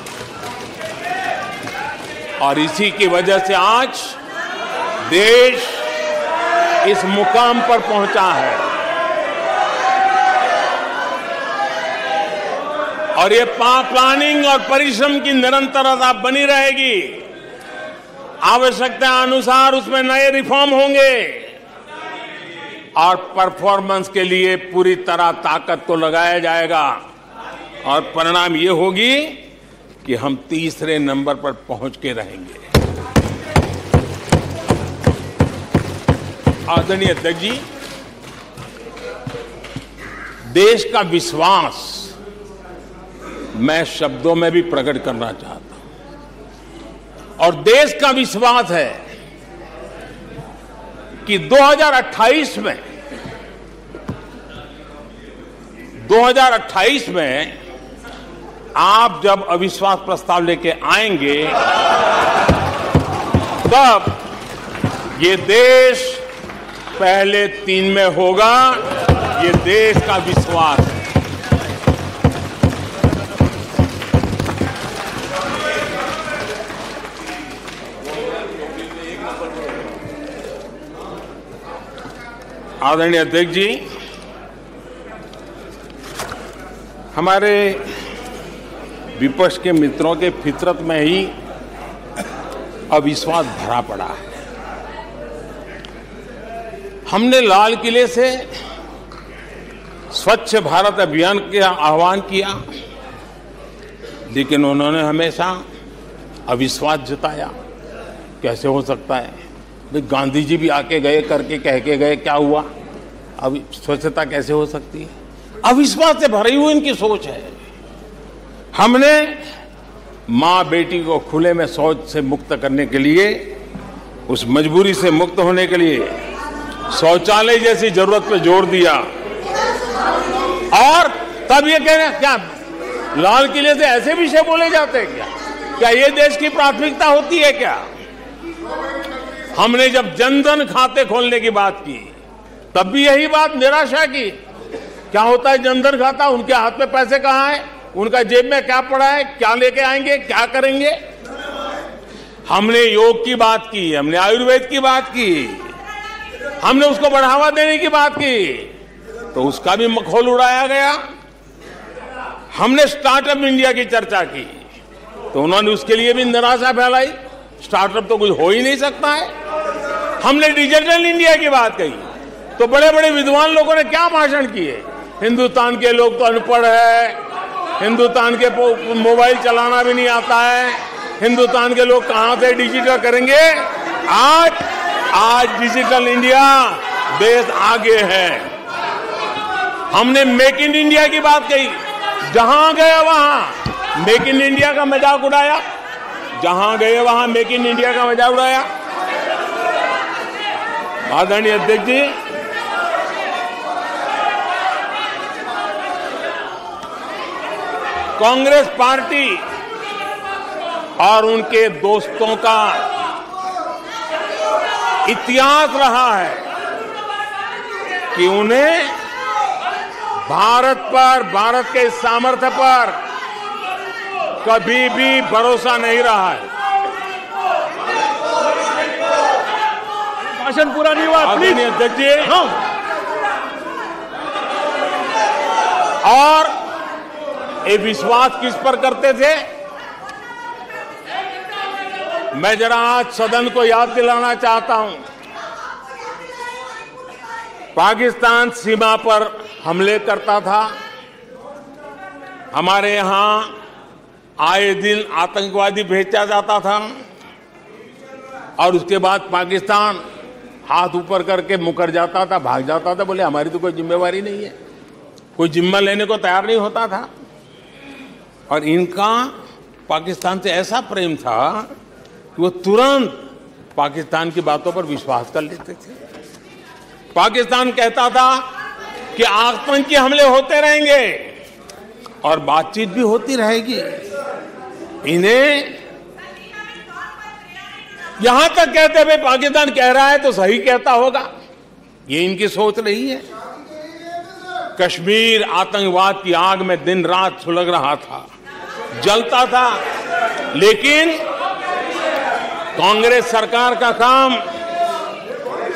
और इसी की वजह से आज देश इस मुकाम पर पहुंचा है। और ये प्लानिंग और परिश्रम की निरंतरता बनी रहेगी। आवश्यकता अनुसार उसमें नए रिफॉर्म होंगे और परफॉर्मेंस के लिए पूरी तरह ताकत को लगाया जाएगा, और परिणाम ये होगी कि हम तीसरे नंबर पर पहुंच के रहेंगे। आदरणीय अध्यक्ष जी, देश का विश्वास मैं शब्दों में भी प्रकट करना चाहता हूं, और देश का विश्वास है कि 2028 में आप जब अविश्वास प्रस्ताव लेके आएंगे, तब ये देश पहले 3 में होगा। ये देश का विश्वास है। आदरणीय अध्यक्ष जी, हमारे विपक्ष के मित्रों के फितरत में ही अविश्वास भरा पड़ा है। हमने लाल किले से स्वच्छ भारत अभियान का आह्वान किया, लेकिन उन्होंने हमेशा अविश्वास जताया। कैसे हो सकता है भाई, गांधी जी भी आके गए, करके कह के गए, क्या हुआ? अब स्वच्छता कैसे हो सकती है? अविश्वास से भरी हुई इनकी सोच है। हमने मां बेटी को खुले में शौच से मुक्त करने के लिए, उस मजबूरी से मुक्त होने के लिए शौचालय जैसी जरूरत पे जोर दिया, और तब ये कह रहे हैं क्या लाल किले से ऐसे विषय बोले जाते हैं? क्या ये देश की प्राथमिकता होती है क्या? हमने जब जनधन खाते खोलने की बात की, तब भी यही बात निराशा की। क्या होता है जनधन खाता? उनके हाथ में पैसे कहां है? उनका जेब में क्या पड़ा है? क्या लेके आएंगे? क्या करेंगे? हमने योग की बात की, हमने आयुर्वेद की बात की, हमने उसको बढ़ावा देने की बात की, तो उसका भी मखौल उड़ाया गया। हमने स्टार्टअप इंडिया की चर्चा की, तो उन्होंने उसके लिए भी निराशा फैलाई। स्टार्टअप तो कुछ हो ही नहीं सकता है। हमने डिजिटल इंडिया की बात कही, तो बड़े बड़े विद्वान लोगों ने क्या भाषण किए। हिंदुस्तान के लोग तो अनपढ़ है, हिंदुस्तान के मोबाइल चलाना भी नहीं आता है, हिंदुस्तान के लोग कहां से डिजिटल करेंगे? आज डिजिटल इंडिया देश आगे है। हमने मेक इन इंडिया की बात कही, जहां गए वहां मेक इन इंडिया का मजाक उड़ाया, जहां गए वहां मेक इन इंडिया का मजाक उड़ाया। आदरणीय अध्यक्ष जी, कांग्रेस पार्टी और उनके दोस्तों का इतिहास रहा है कि उन्हें भारत पर, भारत के सामर्थ्य पर कभी भी भरोसा नहीं रहा है। भाषण पूरा नहीं हुआ, प्लीज अध्यक्ष जी। और ये विश्वास किस पर करते थे? मैं जरा आज सदन को याद दिलाना चाहता हूं। पाकिस्तान सीमा पर हमले करता था। हमारे यहां आए दिन आतंकवादी भेजा जाता था और उसके बाद पाकिस्तान हाथ ऊपर करके मुकर जाता था, भाग जाता था, बोले हमारी तो कोई जिम्मेवारी नहीं है, कोई जिम्मा लेने को तैयार नहीं होता था। और इनका पाकिस्तान से ऐसा प्रेम था कि वो तुरंत पाकिस्तान की बातों पर विश्वास कर लेते थे। पाकिस्तान कहता था कि आतंकी हमले होते रहेंगे और बातचीत भी होती रहेगी। इन्हें यहां तक कहते भाई पाकिस्तान कह रहा है तो सही कहता होगा, ये इनकी सोच रही है। कश्मीर आतंकवाद की आग में दिन रात सुलग रहा था, जलता था, लेकिन कांग्रेस सरकार का काम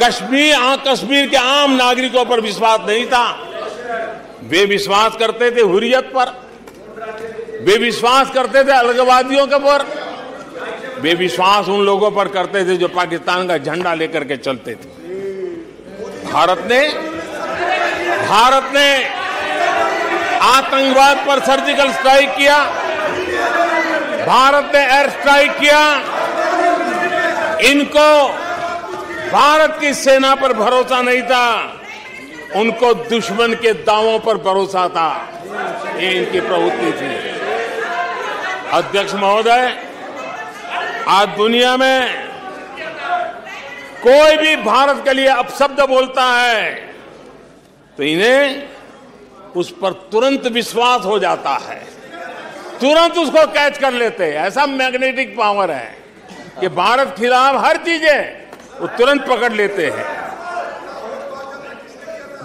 कश्मीर के आम नागरिकों पर विश्वास नहीं था। वे विश्वास करते थे हुर्रियत पर, वे विश्वास करते थे अलगाववादियों के पर, वे विश्वास उन लोगों पर करते थे जो पाकिस्तान का झंडा लेकर के चलते थे। भारत ने आतंकवाद पर सर्जिकल स्ट्राइक किया, भारत ने एयर स्ट्राइक किया। इनको भारत की सेना पर भरोसा नहीं था, उनको दुश्मन के दावों पर भरोसा था। ये इनकी प्रवृत्ति थी। अध्यक्ष महोदय, आज दुनिया में कोई भी भारत के लिए अपशब्द बोलता है तो इन्हें उस पर तुरंत विश्वास हो जाता है, तुरंत उसको कैच कर लेते हैं। ऐसा मैग्नेटिक पावर है कि भारत खिलाफ हर चीजें वो तुरंत पकड़ लेते हैं।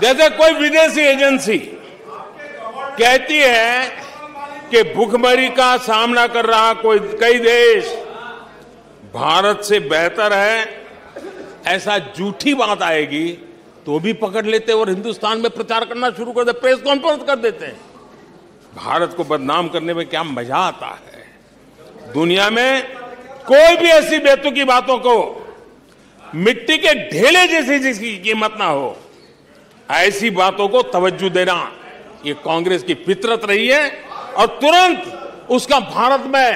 जैसे कोई विदेशी एजेंसी कहती है कि भूखमरी का सामना कर रहा कई देश भारत से बेहतर है, ऐसा झूठी बात आएगी तो भी पकड़ लेते और हिंदुस्तान में प्रचार करना शुरू कर देते, प्रेस कॉन्फ्रेंस कर देते हैं। भारत को बदनाम करने में क्या मजा आता है। दुनिया में कोई भी ऐसी बेतुकी बातों को मिट्टी के ढेले जैसी जिसकी कीमत ना हो, ऐसी बातों को तवज्जो देना ये कांग्रेस की फितरत रही है और तुरंत उसका भारत में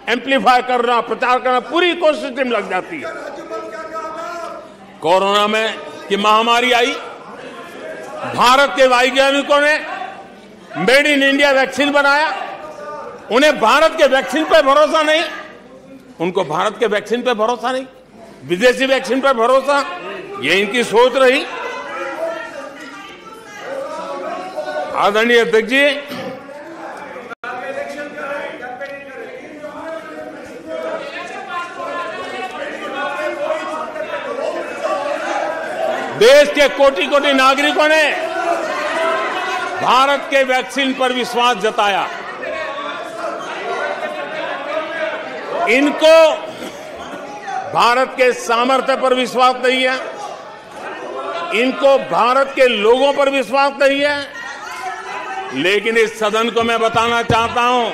एम्पलीफाई करना, प्रचार करना पूरी कोशिश टीम लग जाती है। कोरोना में की महामारी आई, भारत के वैज्ञानिकों ने मेड इन इंडिया वैक्सीन बनाया। उन्हें भारत के वैक्सीन पर भरोसा नहीं, उनको भारत के वैक्सीन पर भरोसा नहीं, विदेशी वैक्सीन पर भरोसा, ये इनकी सोच रही। आदरणीय अध्यक्ष जी, देश के कोटि कोटि नागरिकों ने भारत के वैक्सीन पर विश्वास जताया। इनको भारत के सामर्थ्य पर विश्वास नहीं है, इनको भारत के लोगों पर विश्वास नहीं है। लेकिन इस सदन को मैं बताना चाहता हूं,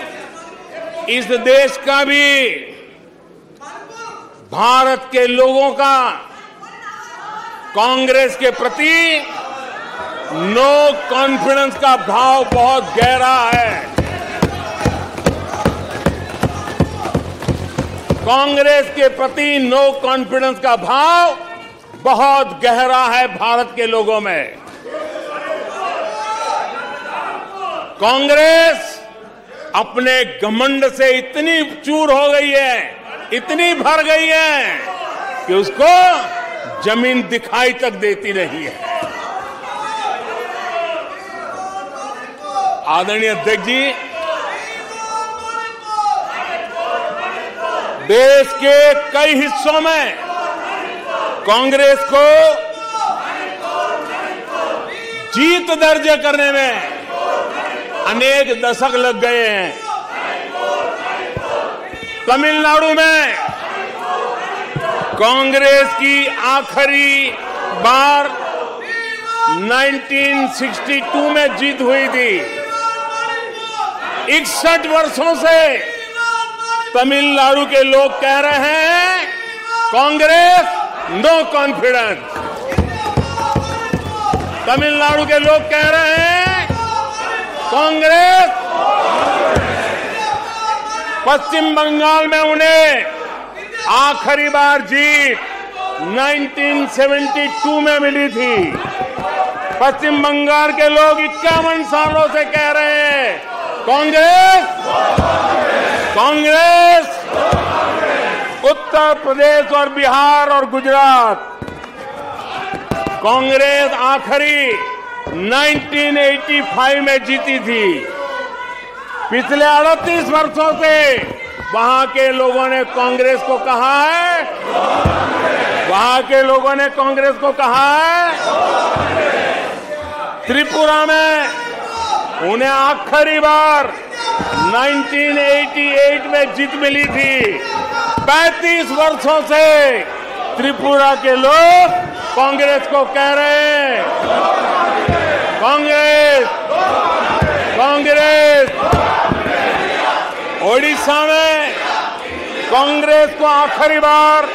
इस देश का भी, भारत के लोगों का कांग्रेस के प्रति नो कॉन्फिडेंस का भाव बहुत गहरा है। कांग्रेस के प्रति नो कॉन्फिडेंस का भाव बहुत गहरा है भारत के लोगों में। कांग्रेस अपने घमंड से इतनी चूर हो गई है, इतनी भर गई है कि उसको जमीन दिखाई तक देती नहीं है। आदरणीय अध्यक्ष जी, देश के कई हिस्सों में कांग्रेस को जीत दर्ज करने में अनेक दशक लग गए हैं। तमिलनाडु में कांग्रेस की आखिरी बार 1962 में जीत हुई थी। 61 वर्षों से तमिलनाडु के लोग कह रहे हैं कांग्रेस नो कॉन्फिडेंस। तमिलनाडु के लोग कह रहे हैं कांग्रेस। पश्चिम बंगाल में उन्हें आखिरी बार जीत 1972 में मिली थी। पश्चिम बंगाल के लोग 51 सालों से कह रहे हैं कांग्रेस कांग्रेस। उत्तर प्रदेश और बिहार और गुजरात कांग्रेस आखिरी 1985 में जीती थी। पिछले 38 वर्षों से वहां के लोगों ने कांग्रेस को कहा है, वहां के लोगों ने कांग्रेस को कहा है। त्रिपुरा में उन्हें आखिरी बार 1988 में जीत मिली थी। 35 वर्षों से त्रिपुरा के लोग कांग्रेस को कह रहे हैं कांग्रेस कांग्रेस। ओडिशा में कांग्रेस को आखिरी बार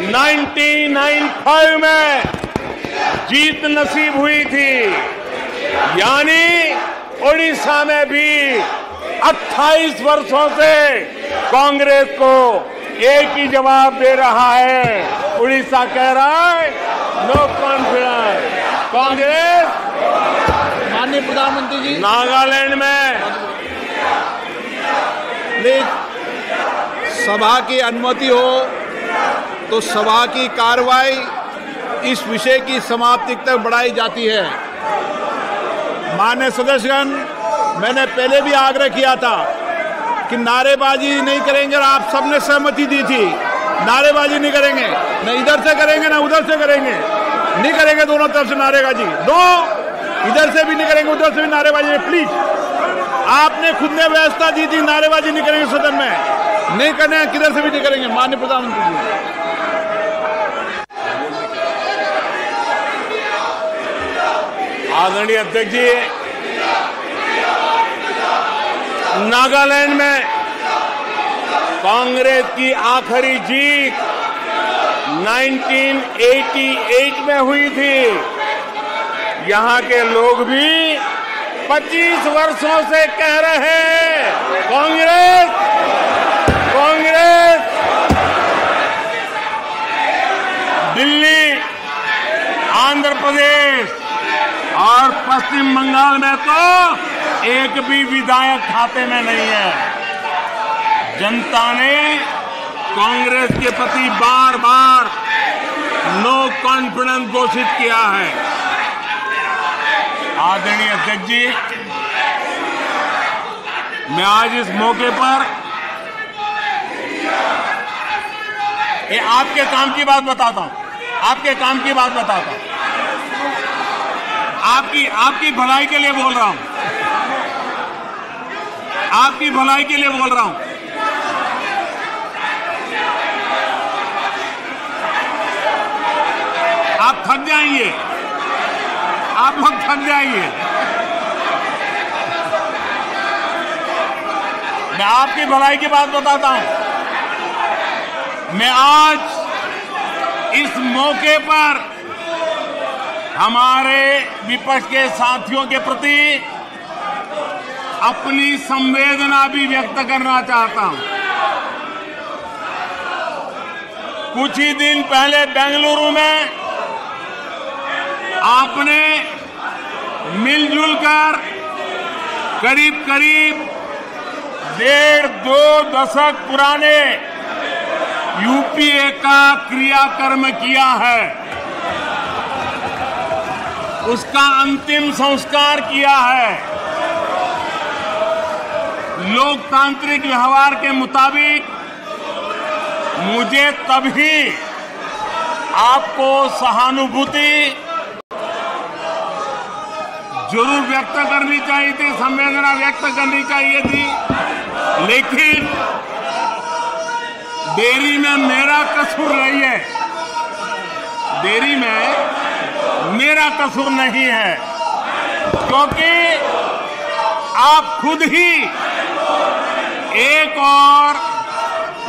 1995 में जीत नसीब हुई थी। यानी ओडिशा में भी 28 वर्षों से कांग्रेस को एक ही जवाब दे रहा है। उड़ीसा कह रहा है नो कॉन्फिडेंस कांग्रेस। माननीय प्रधानमंत्री जी, नागालैंड में सभा की अनुमति हो तो सभा की कार्रवाई इस विषय की समाप्ति तक बढ़ाई जाती है। माननीय सदस्यगण, मैंने पहले भी आग्रह किया था कि नारेबाजी नहीं करेंगे और आप सबने सहमति दी थी। नारेबाजी नहीं करेंगे, न इधर से करेंगे न उधर से करेंगे, नहीं करेंगे दोनों तरफ से नारेबाजी। दो इधर से भी नहीं करेंगे उधर से भी नारेबाजी। प्लीज, आपने खुद ने व्यवस्था दी थी नारेबाजी नहीं करेंगे सदन में, नहीं करने किधर से भी नहीं करेंगे। माननीय प्रधानमंत्री जी, आदरणीय अध्यक्ष जी, नागालैंड में कांग्रेस की आखिरी जीत 1988 में हुई थी। यहां के लोग भी 25 वर्षों से कह रहे हैं कांग्रेस कांग्रेस। दिल्ली, आंध्र प्रदेश और पश्चिम बंगाल में तो एक भी विधायक खाते में नहीं है। जनता ने कांग्रेस के प्रति बार बार नो कॉन्फिडेंस घोषित किया है। आदरणीय अध्यक्ष जी, मैं आज इस मौके पर आपके काम की बात बताता हूं, आपके काम की बात बताता हूं, आपकी भलाई के लिए बोल रहा हूं, आपकी भलाई के लिए बोल रहा हूं। आप थक जाएंगे, आप लोग थक जाएंगे। मैं आपकी भलाई की बात बताता हूं। मैं आज इस मौके पर हमारे विपक्ष के साथियों के प्रति अपनी संवेदना भी व्यक्त करना चाहता हूं। कुछ ही दिन पहले बेंगलुरु में आपने मिलजुल कर करीब करीब 1.5-2 दशक पुराने यूपीए का क्रियाकर्म किया है, उसका अंतिम संस्कार किया है। लोकतांत्रिक व्यवहार के मुताबिक मुझे तभी आपको सहानुभूति जरूर व्यक्त करनी चाहिए थी, संवेदना व्यक्त करनी चाहिए थी, लेकिन देरी में मेरा कसूर नहीं है, देरी में मेरा कसूर नहीं है, क्योंकि आप खुद ही एक और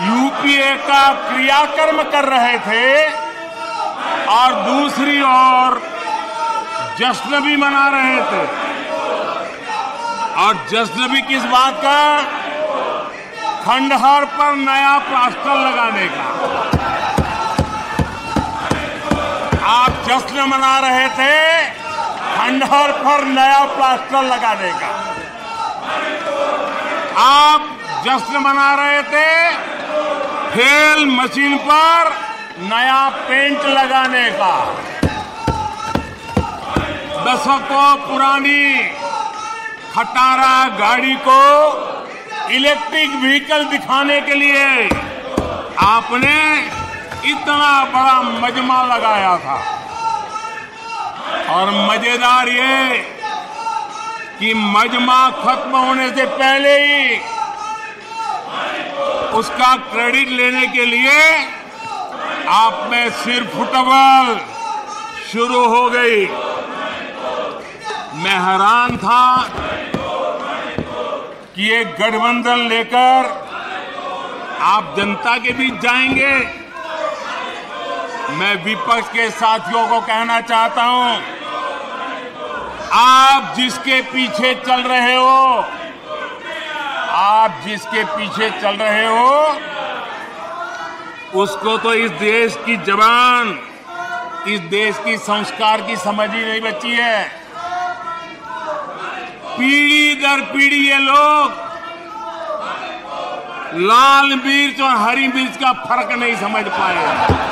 यूपीए का क्रियाकर्म कर रहे थे और दूसरी ओर जश्न भी मना रहे थे। और जश्न भी किस बात का? खंडहर पर नया प्लास्टर लगाने का। आप जश्न मना रहे थे खंडहर पर नया प्लास्टर लगाने का। आप जश्न मना रहे थे खेल मशीन पर नया पेंट लगाने का। दशकों पुरानी खटारा गाड़ी को इलेक्ट्रिक व्हीकल दिखाने के लिए आपने इतना बड़ा मजमा लगाया था। और मजेदार ये कि मजमा खत्म होने से पहले ही उसका क्रेडिट लेने के लिए आप में सिर फुटबॉल शुरू हो गई। मैं हैरान था कि ये गठबंधन लेकर आप जनता के बीच जाएंगे। मैं विपक्ष के साथियों को कहना चाहता हूं, आप जिसके पीछे चल रहे हो, आप जिसके पीछे चल रहे हो, उसको तो इस देश की जबान, इस देश की संस्कार की समझ ही नहीं बची है। पीढ़ी दर पीढ़ी ये लोग लाल मिर्च और हरी मिर्च का फर्क नहीं समझ पाए।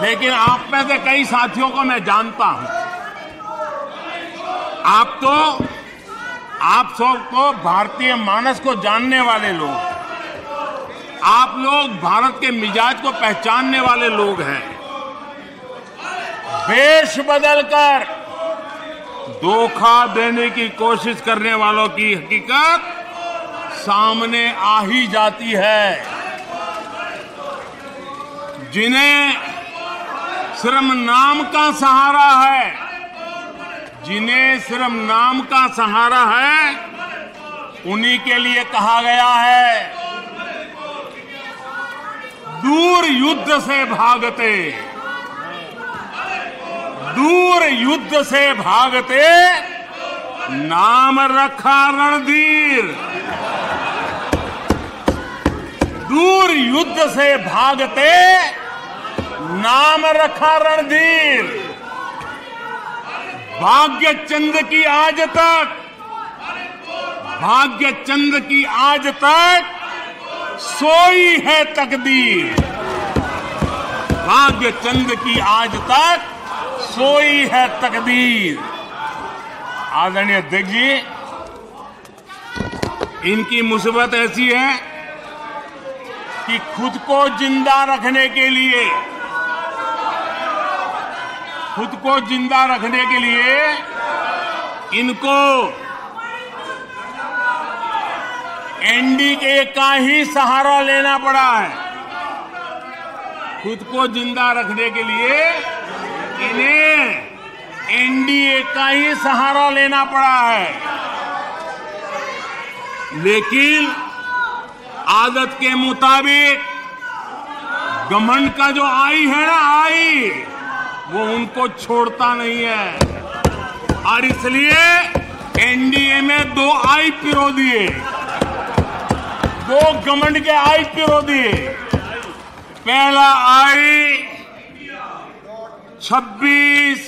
लेकिन आप में से कई साथियों को मैं जानता हूं। आप सबको भारतीय मानस को जानने वाले लोग, आप लोग भारत के मिजाज को पहचानने वाले लोग हैं। वेश बदलकर धोखा देने की कोशिश करने वालों की हकीकत सामने आ ही जाती है। जिन्हें सिर्फ नाम का सहारा है, जिन्हें सिर्फ नाम का सहारा है, उन्हीं के लिए कहा गया है, दूर युद्ध से भागते, दूर युद्ध से भागते, नाम रखा रणधीर। दूर युद्ध से भागते, नाम रखा रणधीर। भाग्य चंद की आज तक, भाग्य चंद की आज तक सोई है तकदीर। भाग्य चंद की आज तक सोई है तकदीर। आदरणीय अध्यक्ष जी, इनकी मुसीबत ऐसी है कि खुद को जिंदा रखने के लिए, खुद को जिंदा रखने के लिए इनको एनडीए का ही सहारा लेना पड़ा है। खुद को जिंदा रखने के लिए इन्हें एनडीए का ही सहारा लेना पड़ा है। लेकिन आदत के मुताबिक घमंड का जो आई है ना, आई, वो उनको छोड़ता नहीं है। और इसलिए एनडीए में 2 आई पिरो दिए, 2 घमंड के आई पिरो दिए। पहला आई 26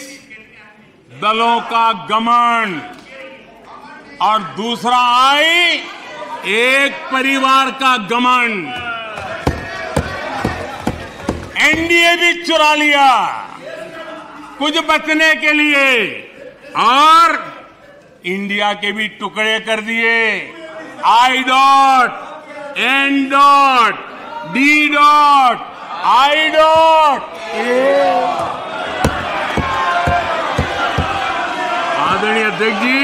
दलों का घमंड और दूसरा आई एक परिवार का घमंड। एनडीए भी चुरा लिया कुछ बचने के लिए और इंडिया के भी टुकड़े कर दिए। I dot N dot D dot I dot आदरणीय अध्यक्ष जी,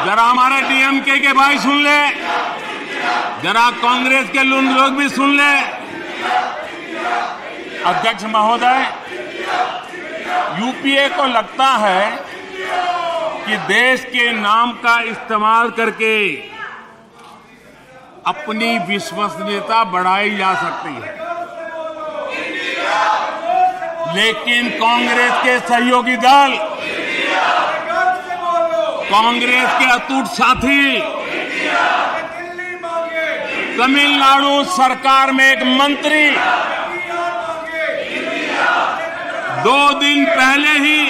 जरा हमारे डीएमके के भाई सुन ले, जरा कांग्रेस के लोग भी सुन ले। अध्यक्ष महोदय, यूपीए को लगता है कि देश के नाम का इस्तेमाल करके अपनी विश्वसनीयता बढ़ाई जा सकती है, लेकिन कांग्रेस के सहयोगी दल, कांग्रेस के अटूट साथी तमिलनाडु सरकार में एक मंत्री 2 दिन पहले ही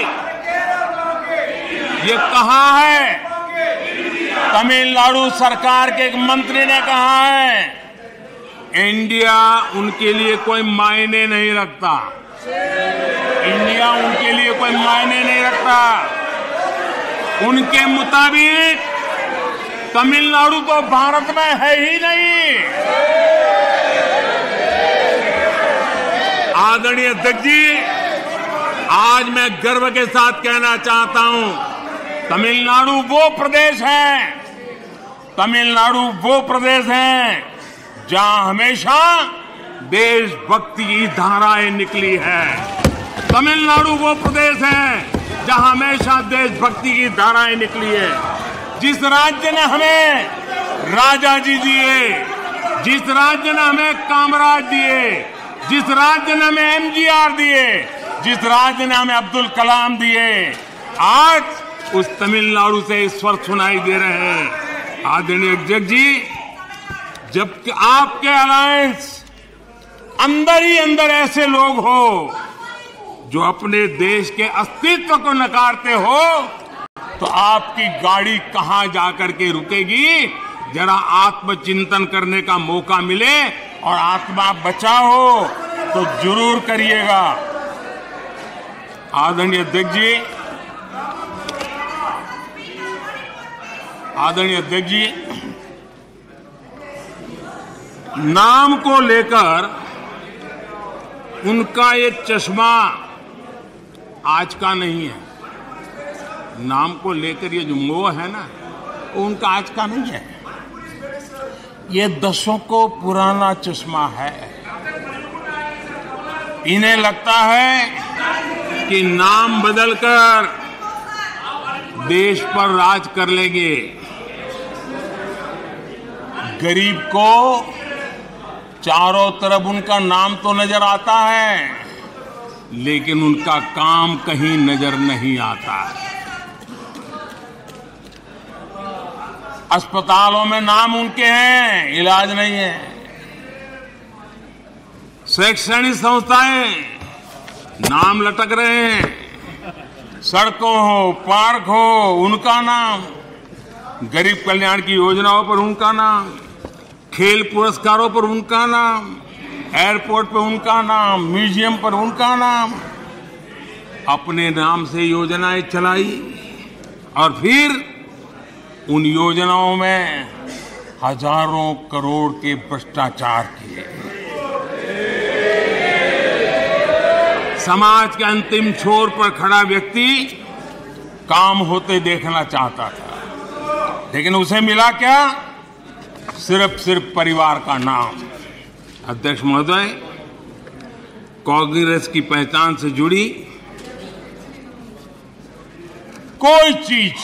ये कहा है, तमिलनाडु सरकार के एक मंत्री ने कहा है, इंडिया उनके लिए कोई मायने नहीं रखता, इंडिया उनके लिए कोई मायने नहीं रखता। उनके मुताबिक तमिलनाडु तो भारत में है ही नहीं। आदरणीय अध्यक्ष जी, आज मैं गर्व के साथ कहना चाहता हूं, तमिलनाडु वो प्रदेश है, तमिलनाडु वो प्रदेश है जहां हमेशा देशभक्ति की धाराएं निकली है। तमिलनाडु वो प्रदेश है जहां हमेशा देशभक्ति की धाराएं निकली है। जिस राज्य ने हमें राजा जी दिए, जिस राज्य ने हमें कामराज दिए, जिस राज्य ने हमें एमजीआर दिए, जिस राज्य ने हमें अब्दुल कलाम दिए, आज उस तमिलनाडु से स्वर सुनाई दे रहे हैं। आदरणीय अध्यक्ष जी, जबकि आपके अलायंस अंदर ही अंदर ऐसे लोग हो जो अपने देश के अस्तित्व को नकारते हो, तो आपकी गाड़ी कहां जाकर के रुकेगी? जरा आत्मचिंतन करने का मौका मिले और आत्मा बचाओ तो जरूर करिएगा। आदरणीय अध्यक्ष जी, आदरणीय अध्यक्ष जी, नाम को लेकर उनका ये चश्मा आज का नहीं है। नाम को लेकर ये जो मोह है ना, वो उनका आज का नहीं है, ये दशकों पुराना चश्मा है। इन्हें लगता है कि नाम बदलकर देश पर राज कर लेंगे। गरीब को चारों तरफ उनका नाम तो नजर आता है, लेकिन उनका काम कहीं नजर नहीं आता। अस्पतालों में नाम उनके हैं, इलाज नहीं है। शैक्षणिक संस्थाएं नाम लटक रहे हैं, सड़कों हो, पार्क हो, उनका नाम, गरीब कल्याण की योजनाओं पर उनका नाम, खेल पुरस्कारों पर उनका नाम, एयरपोर्ट पर उनका नाम, म्यूजियम पर उनका नाम। अपने नाम से योजनाएं चलाई और फिर उन योजनाओं में हजारों करोड़ के भ्रष्टाचार किए। समाज के अंतिम छोर पर खड़ा व्यक्ति काम होते देखना चाहता था, लेकिन उसे मिला क्या? सिर्फ परिवार का नाम। अध्यक्ष महोदय, कांग्रेस की पहचान से जुड़ी कोई चीज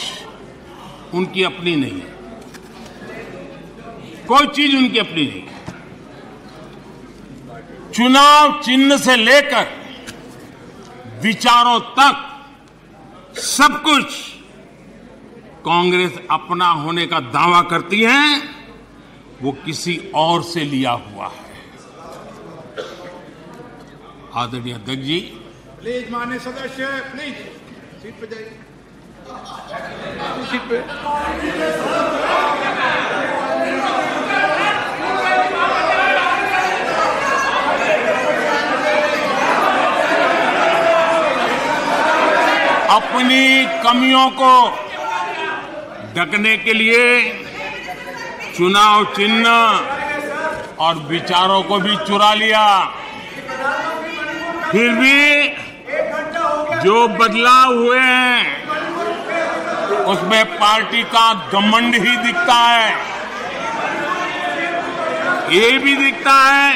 उनकी अपनी नहीं है, कोई चीज उनकी अपनी नहीं है। चुनाव चिन्ह से लेकर विचारों तक सब कुछ कांग्रेस अपना होने का दावा करती है, वो किसी और से लिया हुआ है। आदरणीय अध्यक्ष जी, प्लीज माननीय सदस्य, प्लीज सीट पे जाइए, सीट पे। अपनी कमियों को ढकने के लिए चुनाव चिन्ह और विचारों को भी चुरा लिया। फिर भी जो बदलाव हुए हैं उसमें पार्टी का घमंड ही दिखता है। ये भी दिखता है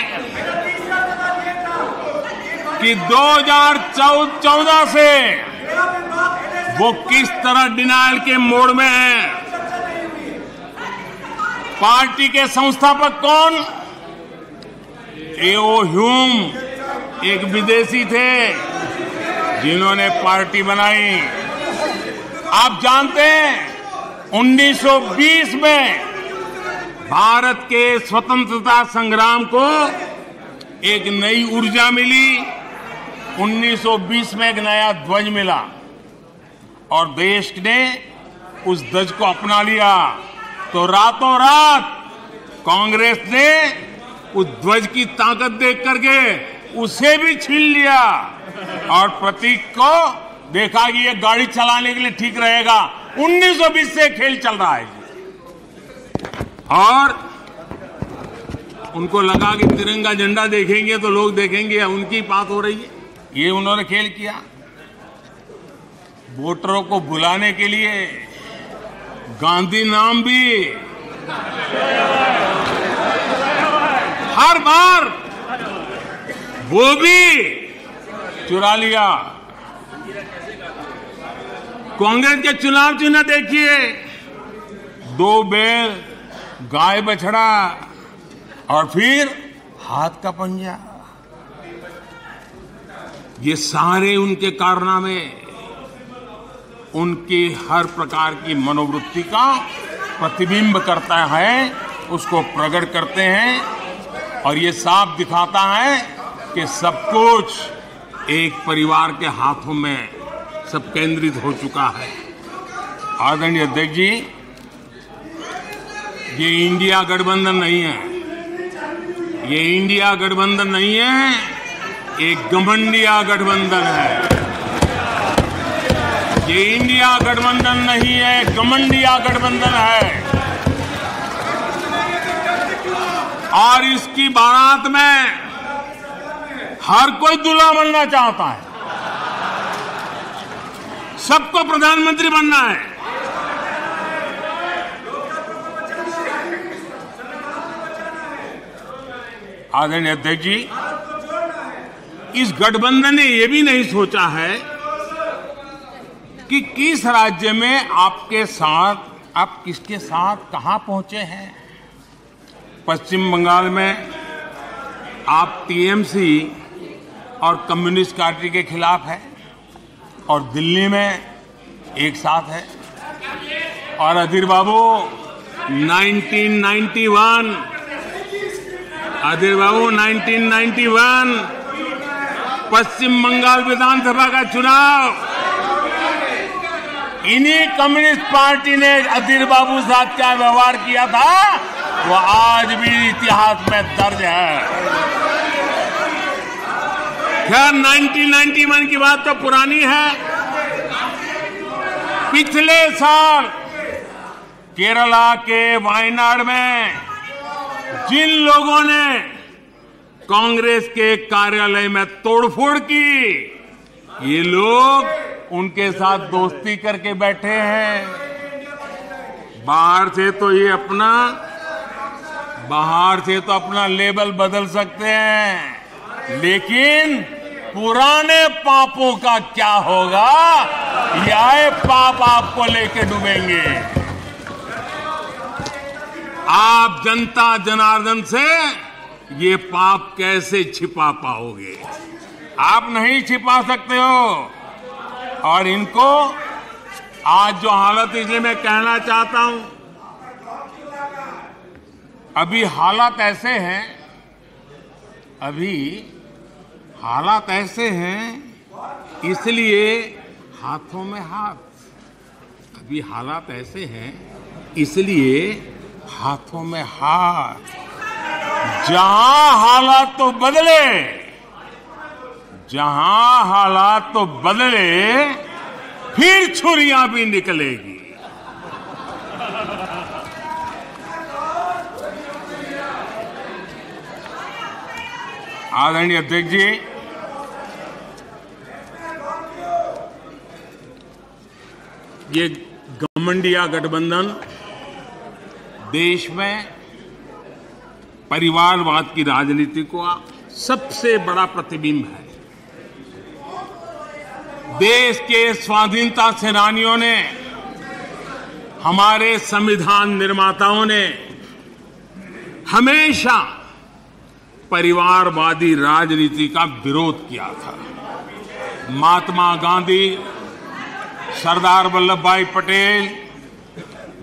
कि 2014 से वो किस तरह डिनायल के मोड में है। पार्टी के संस्थापक कौन? एओ ह्यूम एक विदेशी थे जिन्होंने पार्टी बनाई। आप जानते हैं 1920 में भारत के स्वतंत्रता संग्राम को एक नई ऊर्जा मिली। 1920 में एक नया ध्वज मिला और देश ने उस ध्वज को अपना लिया। तो रातों रात कांग्रेस ने उस ध्वज की ताकत देख करके उसे भी छीन लिया और प्रतीक को देखा कि ये गाड़ी चलाने के लिए ठीक रहेगा। 1920 से खेल चल रहा है और उनको लगा कि तिरंगा झंडा देखेंगे तो लोग देखेंगे उनकी बात हो रही है। ये उन्होंने खेल किया। वोटरों को बुलाने के लिए गांधी नाम भी हर बार वो भी चुरा लिया। कांग्रेस के चुनाव चिन्ह देखिए, 2 बैल, गाय बछड़ा और फिर हाथ का पंजा। ये सारे उनके कारनामे उनकी हर प्रकार की मनोवृत्ति का प्रतिबिंब करता है, उसको प्रकट करते हैं और ये साफ दिखाता है कि सब कुछ एक परिवार के हाथों में सब केंद्रित हो चुका है। आदरणीय अध्यक्ष जी, ये इंडिया गठबंधन नहीं है, ये इंडिया गठबंधन नहीं है, एक घमंडिया गठबंधन है। ये इंडिया गठबंधन नहीं है, घमंडिया गठबंधन है। और इसकी बारात में हर कोई दूल्हा बनना चाहता है, सबको प्रधानमंत्री बनना है। आदरणीय अध्यक्ष जी, इस गठबंधन ने यह भी नहीं सोचा है कि किस राज्य में आपके साथ, आप किसके साथ कहां पहुंचे हैं। पश्चिम बंगाल में आप टीएमसी और कम्युनिस्ट पार्टी के खिलाफ है और दिल्ली में एक साथ है। और अधीर बाबू 1991 पश्चिम बंगाल विधानसभा का चुनाव इन्हीं कम्युनिस्ट पार्टी ने अधीर बाबू साथ क्या व्यवहार किया था वो आज भी इतिहास में दर्ज है। खैर 1991 की बात तो पुरानी है। पिछले साल केरला के वायनाड में जिन लोगों ने कांग्रेस के कार्यालय में तोड़फोड़ की, ये लोग उनके साथ दोस्ती करके बैठे हैं। बाहर से तो अपना लेबल बदल सकते हैं, लेकिन पुराने पापों का क्या होगा, यह पाप आपको लेके डूबेंगे। आप जनता जनार्दन से ये पाप कैसे छिपा पाओगे? आप नहीं छिपा सकते हो। और इनको आज जो हालत, इसलिए मैं कहना चाहता हूं, अभी हालात ऐसे हैं, इसलिए हाथों में हाथ। अभी हालात ऐसे हैं इसलिए हाथों में हाथ। जहां हालात तो बदले, फिर छुरियां भी निकलेगी। आदरणीय अध्यक्ष जी, ये घमंडिया गठबंधन देश में परिवारवाद की राजनीति का सबसे बड़ा प्रतिबिंब है। देश के स्वाधीनता सेनानियों ने, हमारे संविधान निर्माताओं ने हमेशा परिवारवादी राजनीति का विरोध किया था। महात्मा गांधी, सरदार वल्लभ भाई पटेल,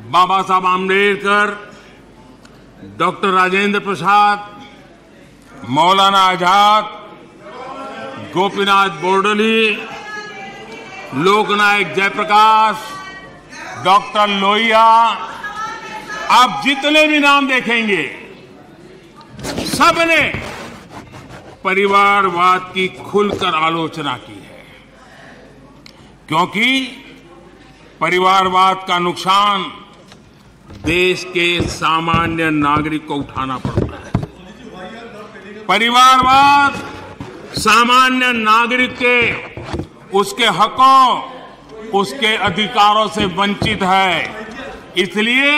बाबा साहब आम्बेडकर, डॉक्टर राजेंद्र प्रसाद, मौलाना आजाद, गोपीनाथ बोरदोली, लोकनायक जयप्रकाश, डॉक्टर लोहिया, आप जितने भी नाम देखेंगे, सबने परिवारवाद की खुलकर आलोचना की है, क्योंकि परिवारवाद का नुकसान देश के सामान्य नागरिक को उठाना पड़ता है। परिवारवाद सामान्य नागरिक के उसके हकों, उसके अधिकारों से वंचित है। इसलिए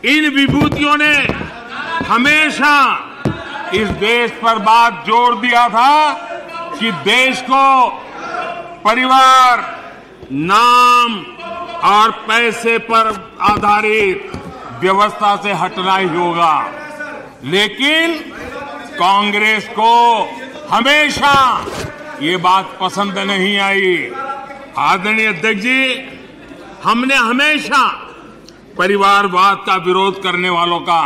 इन विभूतियों ने हमेशा इस देश पर बात जोर दिया था कि देश को परिवार, नाम और पैसे पर आधारित व्यवस्था से हटना ही होगा। लेकिन कांग्रेस को हमेशा ये बात पसंद नहीं आई। आदरणीय अध्यक्ष जी, हमने हमेशा परिवारवाद का विरोध करने वालों का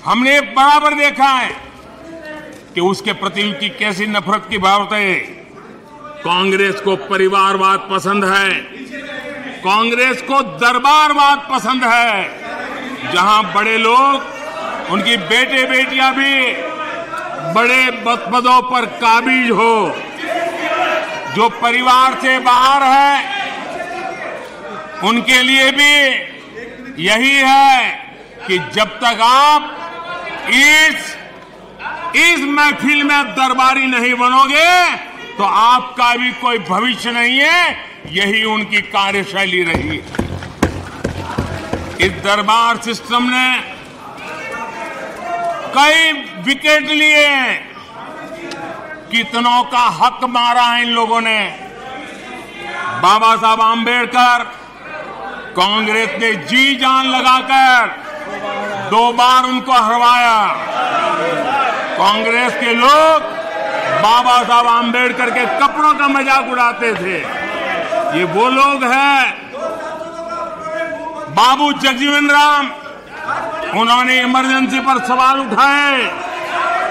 हमने बराबर देखा है कि उसके प्रति उनकी कैसी नफरत की भावना है। कांग्रेस को परिवारवाद पसंद है, कांग्रेस को दरबारवाद पसंद है, जहां बड़े लोग, उनकी बेटे बेटियां भी बड़े पदों पर काबिज हो। जो परिवार से बाहर है उनके लिए भी यही है कि जब तक आप इस महफिल में दरबारी नहीं बनोगे तो आपका भी कोई भविष्य नहीं है। यही उनकी कार्यशैली रही है। इस दरबार सिस्टम ने कई विकेट लिए, कितनों का हक मारा है इन लोगों ने। बाबा साहब आम्बेडकर, कांग्रेस ने जी जान लगाकर 2 बार उनको हरवाया। कांग्रेस के लोग बाबा साहब आम्बेडकर के कपड़ों का मजाक उड़ाते थे। ये वो लोग हैं। बाबू जगजीवन राम, उन्होंने इमरजेंसी पर सवाल उठाए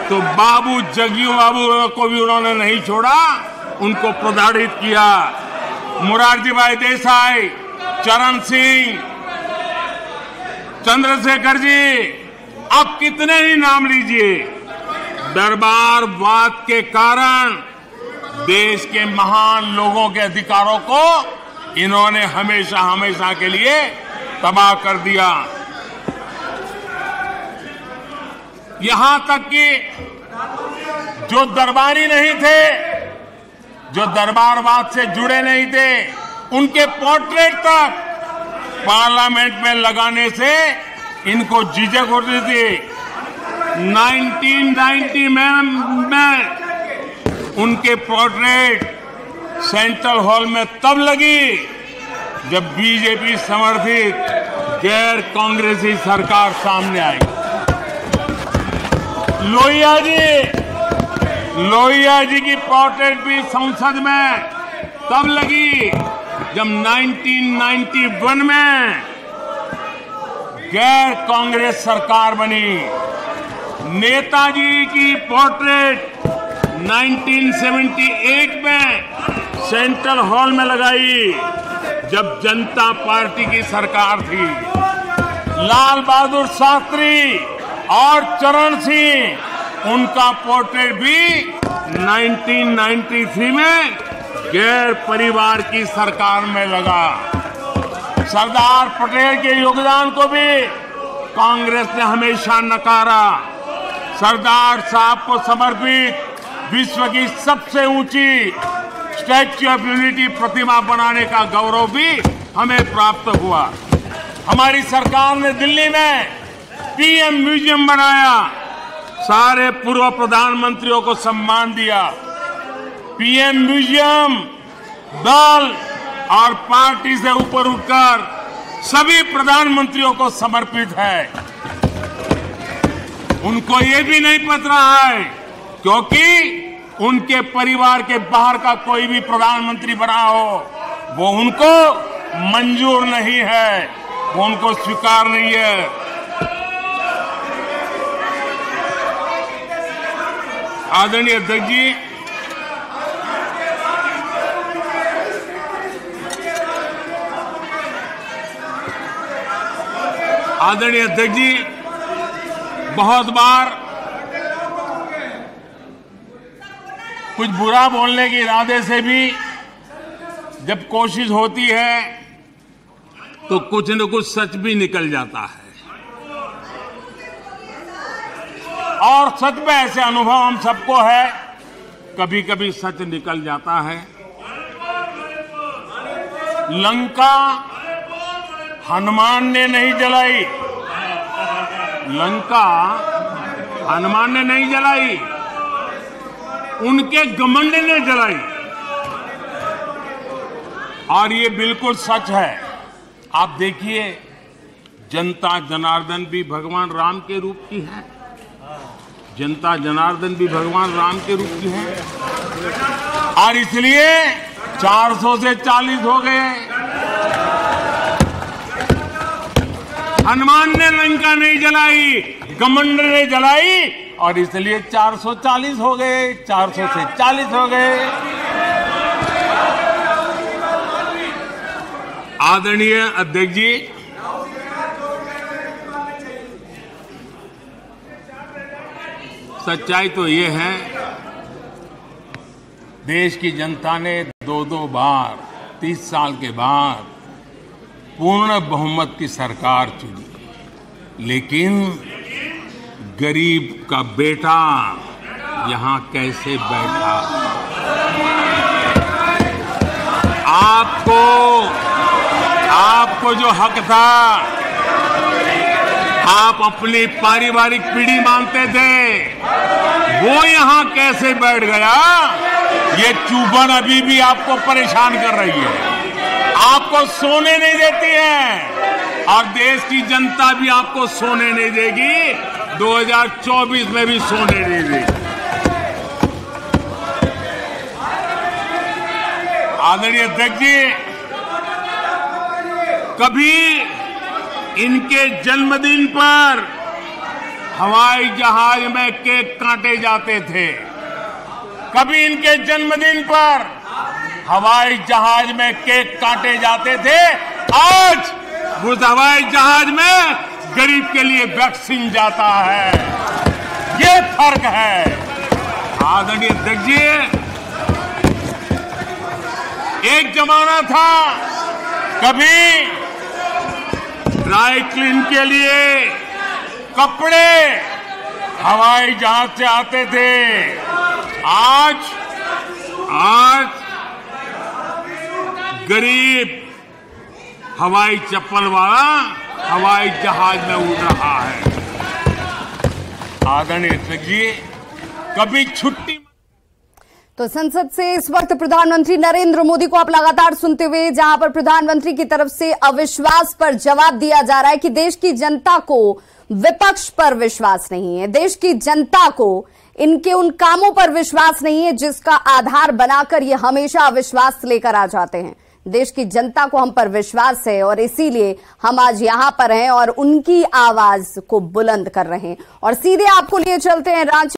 तो बाबू जगजीवन बाबू को भी उन्होंने नहीं छोड़ा, उनको प्रताड़ित किया। मोरारजी भाई देसाई, चरण सिंह, चंद्रशेखर जी, अब कितने ही नाम लीजिए। दरबारवाद के कारण देश के महान लोगों के अधिकारों को इन्होंने हमेशा हमेशा के लिए तबाह कर दिया। यहां तक कि जो दरबारी नहीं थे, जो दरबारवाद से जुड़े नहीं थे, उनके पोर्ट्रेट तक पार्लियामेंट में लगाने से इनको झिझक होती थी। 1990 में उनके पोर्ट्रेट सेंट्रल हॉल में तब लगी जब बीजेपी समर्थित गैर कांग्रेसी सरकार सामने आई। लोहिया जी की पोर्ट्रेट भी संसद में तब लगी जब 1991 में गैर कांग्रेस सरकार बनी। नेताजी की पोर्ट्रेट 1978 में सेंट्रल हॉल में लगाई जब जनता पार्टी की सरकार थी। लाल बहादुर शास्त्री और चरण सिंह, उनका पोर्ट्रेट भी 1993 में गैर परिवार की सरकार में लगा। सरदार पटेल के योगदान को भी कांग्रेस ने हमेशा नकारा। सरदार साहब को समर्पित विश्व की सबसे ऊंची स्टैच्यू ऑफ यूनिटी प्रतिमा बनाने का गौरव भी हमें प्राप्त हुआ। हमारी सरकार ने दिल्ली में पीएम म्यूजियम बनाया, सारे पूर्व प्रधानमंत्रियों को सम्मान दिया। पीएम म्यूजियम दल और पार्टी से ऊपर उठकर सभी प्रधानमंत्रियों को समर्पित है। उनको ये भी नहीं पता है, क्योंकि उनके परिवार के बाहर का कोई भी प्रधानमंत्री बना हो, वो उनको मंजूर नहीं है, वो उनको स्वीकार नहीं है। आदरणीय अध्यक्ष जी, बहुत बार कुछ बुरा बोलने के इरादे से भी जब कोशिश होती है तो कुछ न कुछ सच भी निकल जाता है, और सच में ऐसे अनुभव हम सबको है, कभी कभी सच निकल जाता है। लंका हनुमान ने नहीं जलाई, लंका हनुमान ने नहीं जलाई, उनके घमंड ने जलाई। और ये बिल्कुल सच है। आप देखिए, जनता जनार्दन भी भगवान राम के रूप की है, जनता जनार्दन भी भगवान राम के रूप की है, और इसलिए 400 से 40 हो गए। हनुमान ने लंका नहीं जलाई, घमंड ने जलाई, और इसलिए 440 हो गए, 400 से 40 हो गए। आदरणीय अध्यक्ष जी, सच्चाई तो ये है, देश की जनता ने 2-2 बार 30 साल के बाद पूर्ण बहुमत की सरकार चुनी, लेकिन गरीब का बेटा यहां कैसे बैठा? आपको जो हक था, आप अपनी पारिवारिक पीढ़ी मानते थे, वो यहां कैसे बैठ गया? ये चुभन अभी भी आपको परेशान कर रही है, आपको सोने नहीं देती है, और देश की जनता भी आपको सोने नहीं देगी, 2024 में भी सोने नहीं देगी। आदरणीय अध्यक्ष जी, कभी इनके जन्मदिन पर हवाई जहाज में केक काटे जाते थे, कभी इनके जन्मदिन पर हवाई जहाज में केक काटे जाते थे, आज उस हवाई जहाज में गरीब के लिए वैक्सीन जाता है। ये फर्क है। आदरणीय अध्यक्ष जी, एक जमाना था, कभी ड्राई क्लीन के लिए कपड़े हवाई जहाज से आते थे, आज गरीब हवाई चप्पल वाला हवाई जहाज में उड़ रहा है। आदरणीय अध्यक्ष जी, कभी छुट्टी। तो संसद से इस वक्त प्रधानमंत्री नरेंद्र मोदी को आप लगातार सुनते हुए, जहां पर प्रधानमंत्री की तरफ से अविश्वास पर जवाब दिया जा रहा है कि देश की जनता को विपक्ष पर विश्वास नहीं है, देश की जनता को इनके उन कामों पर विश्वास नहीं है जिसका आधार बनाकर ये हमेशा अविश्वास लेकर आ जाते हैं। देश की जनता को हम पर विश्वास है और इसीलिए हम आज यहां पर हैं और उनकी आवाज को बुलंद कर रहे हैं। और सीधे आपको लिए चलते हैं रांची।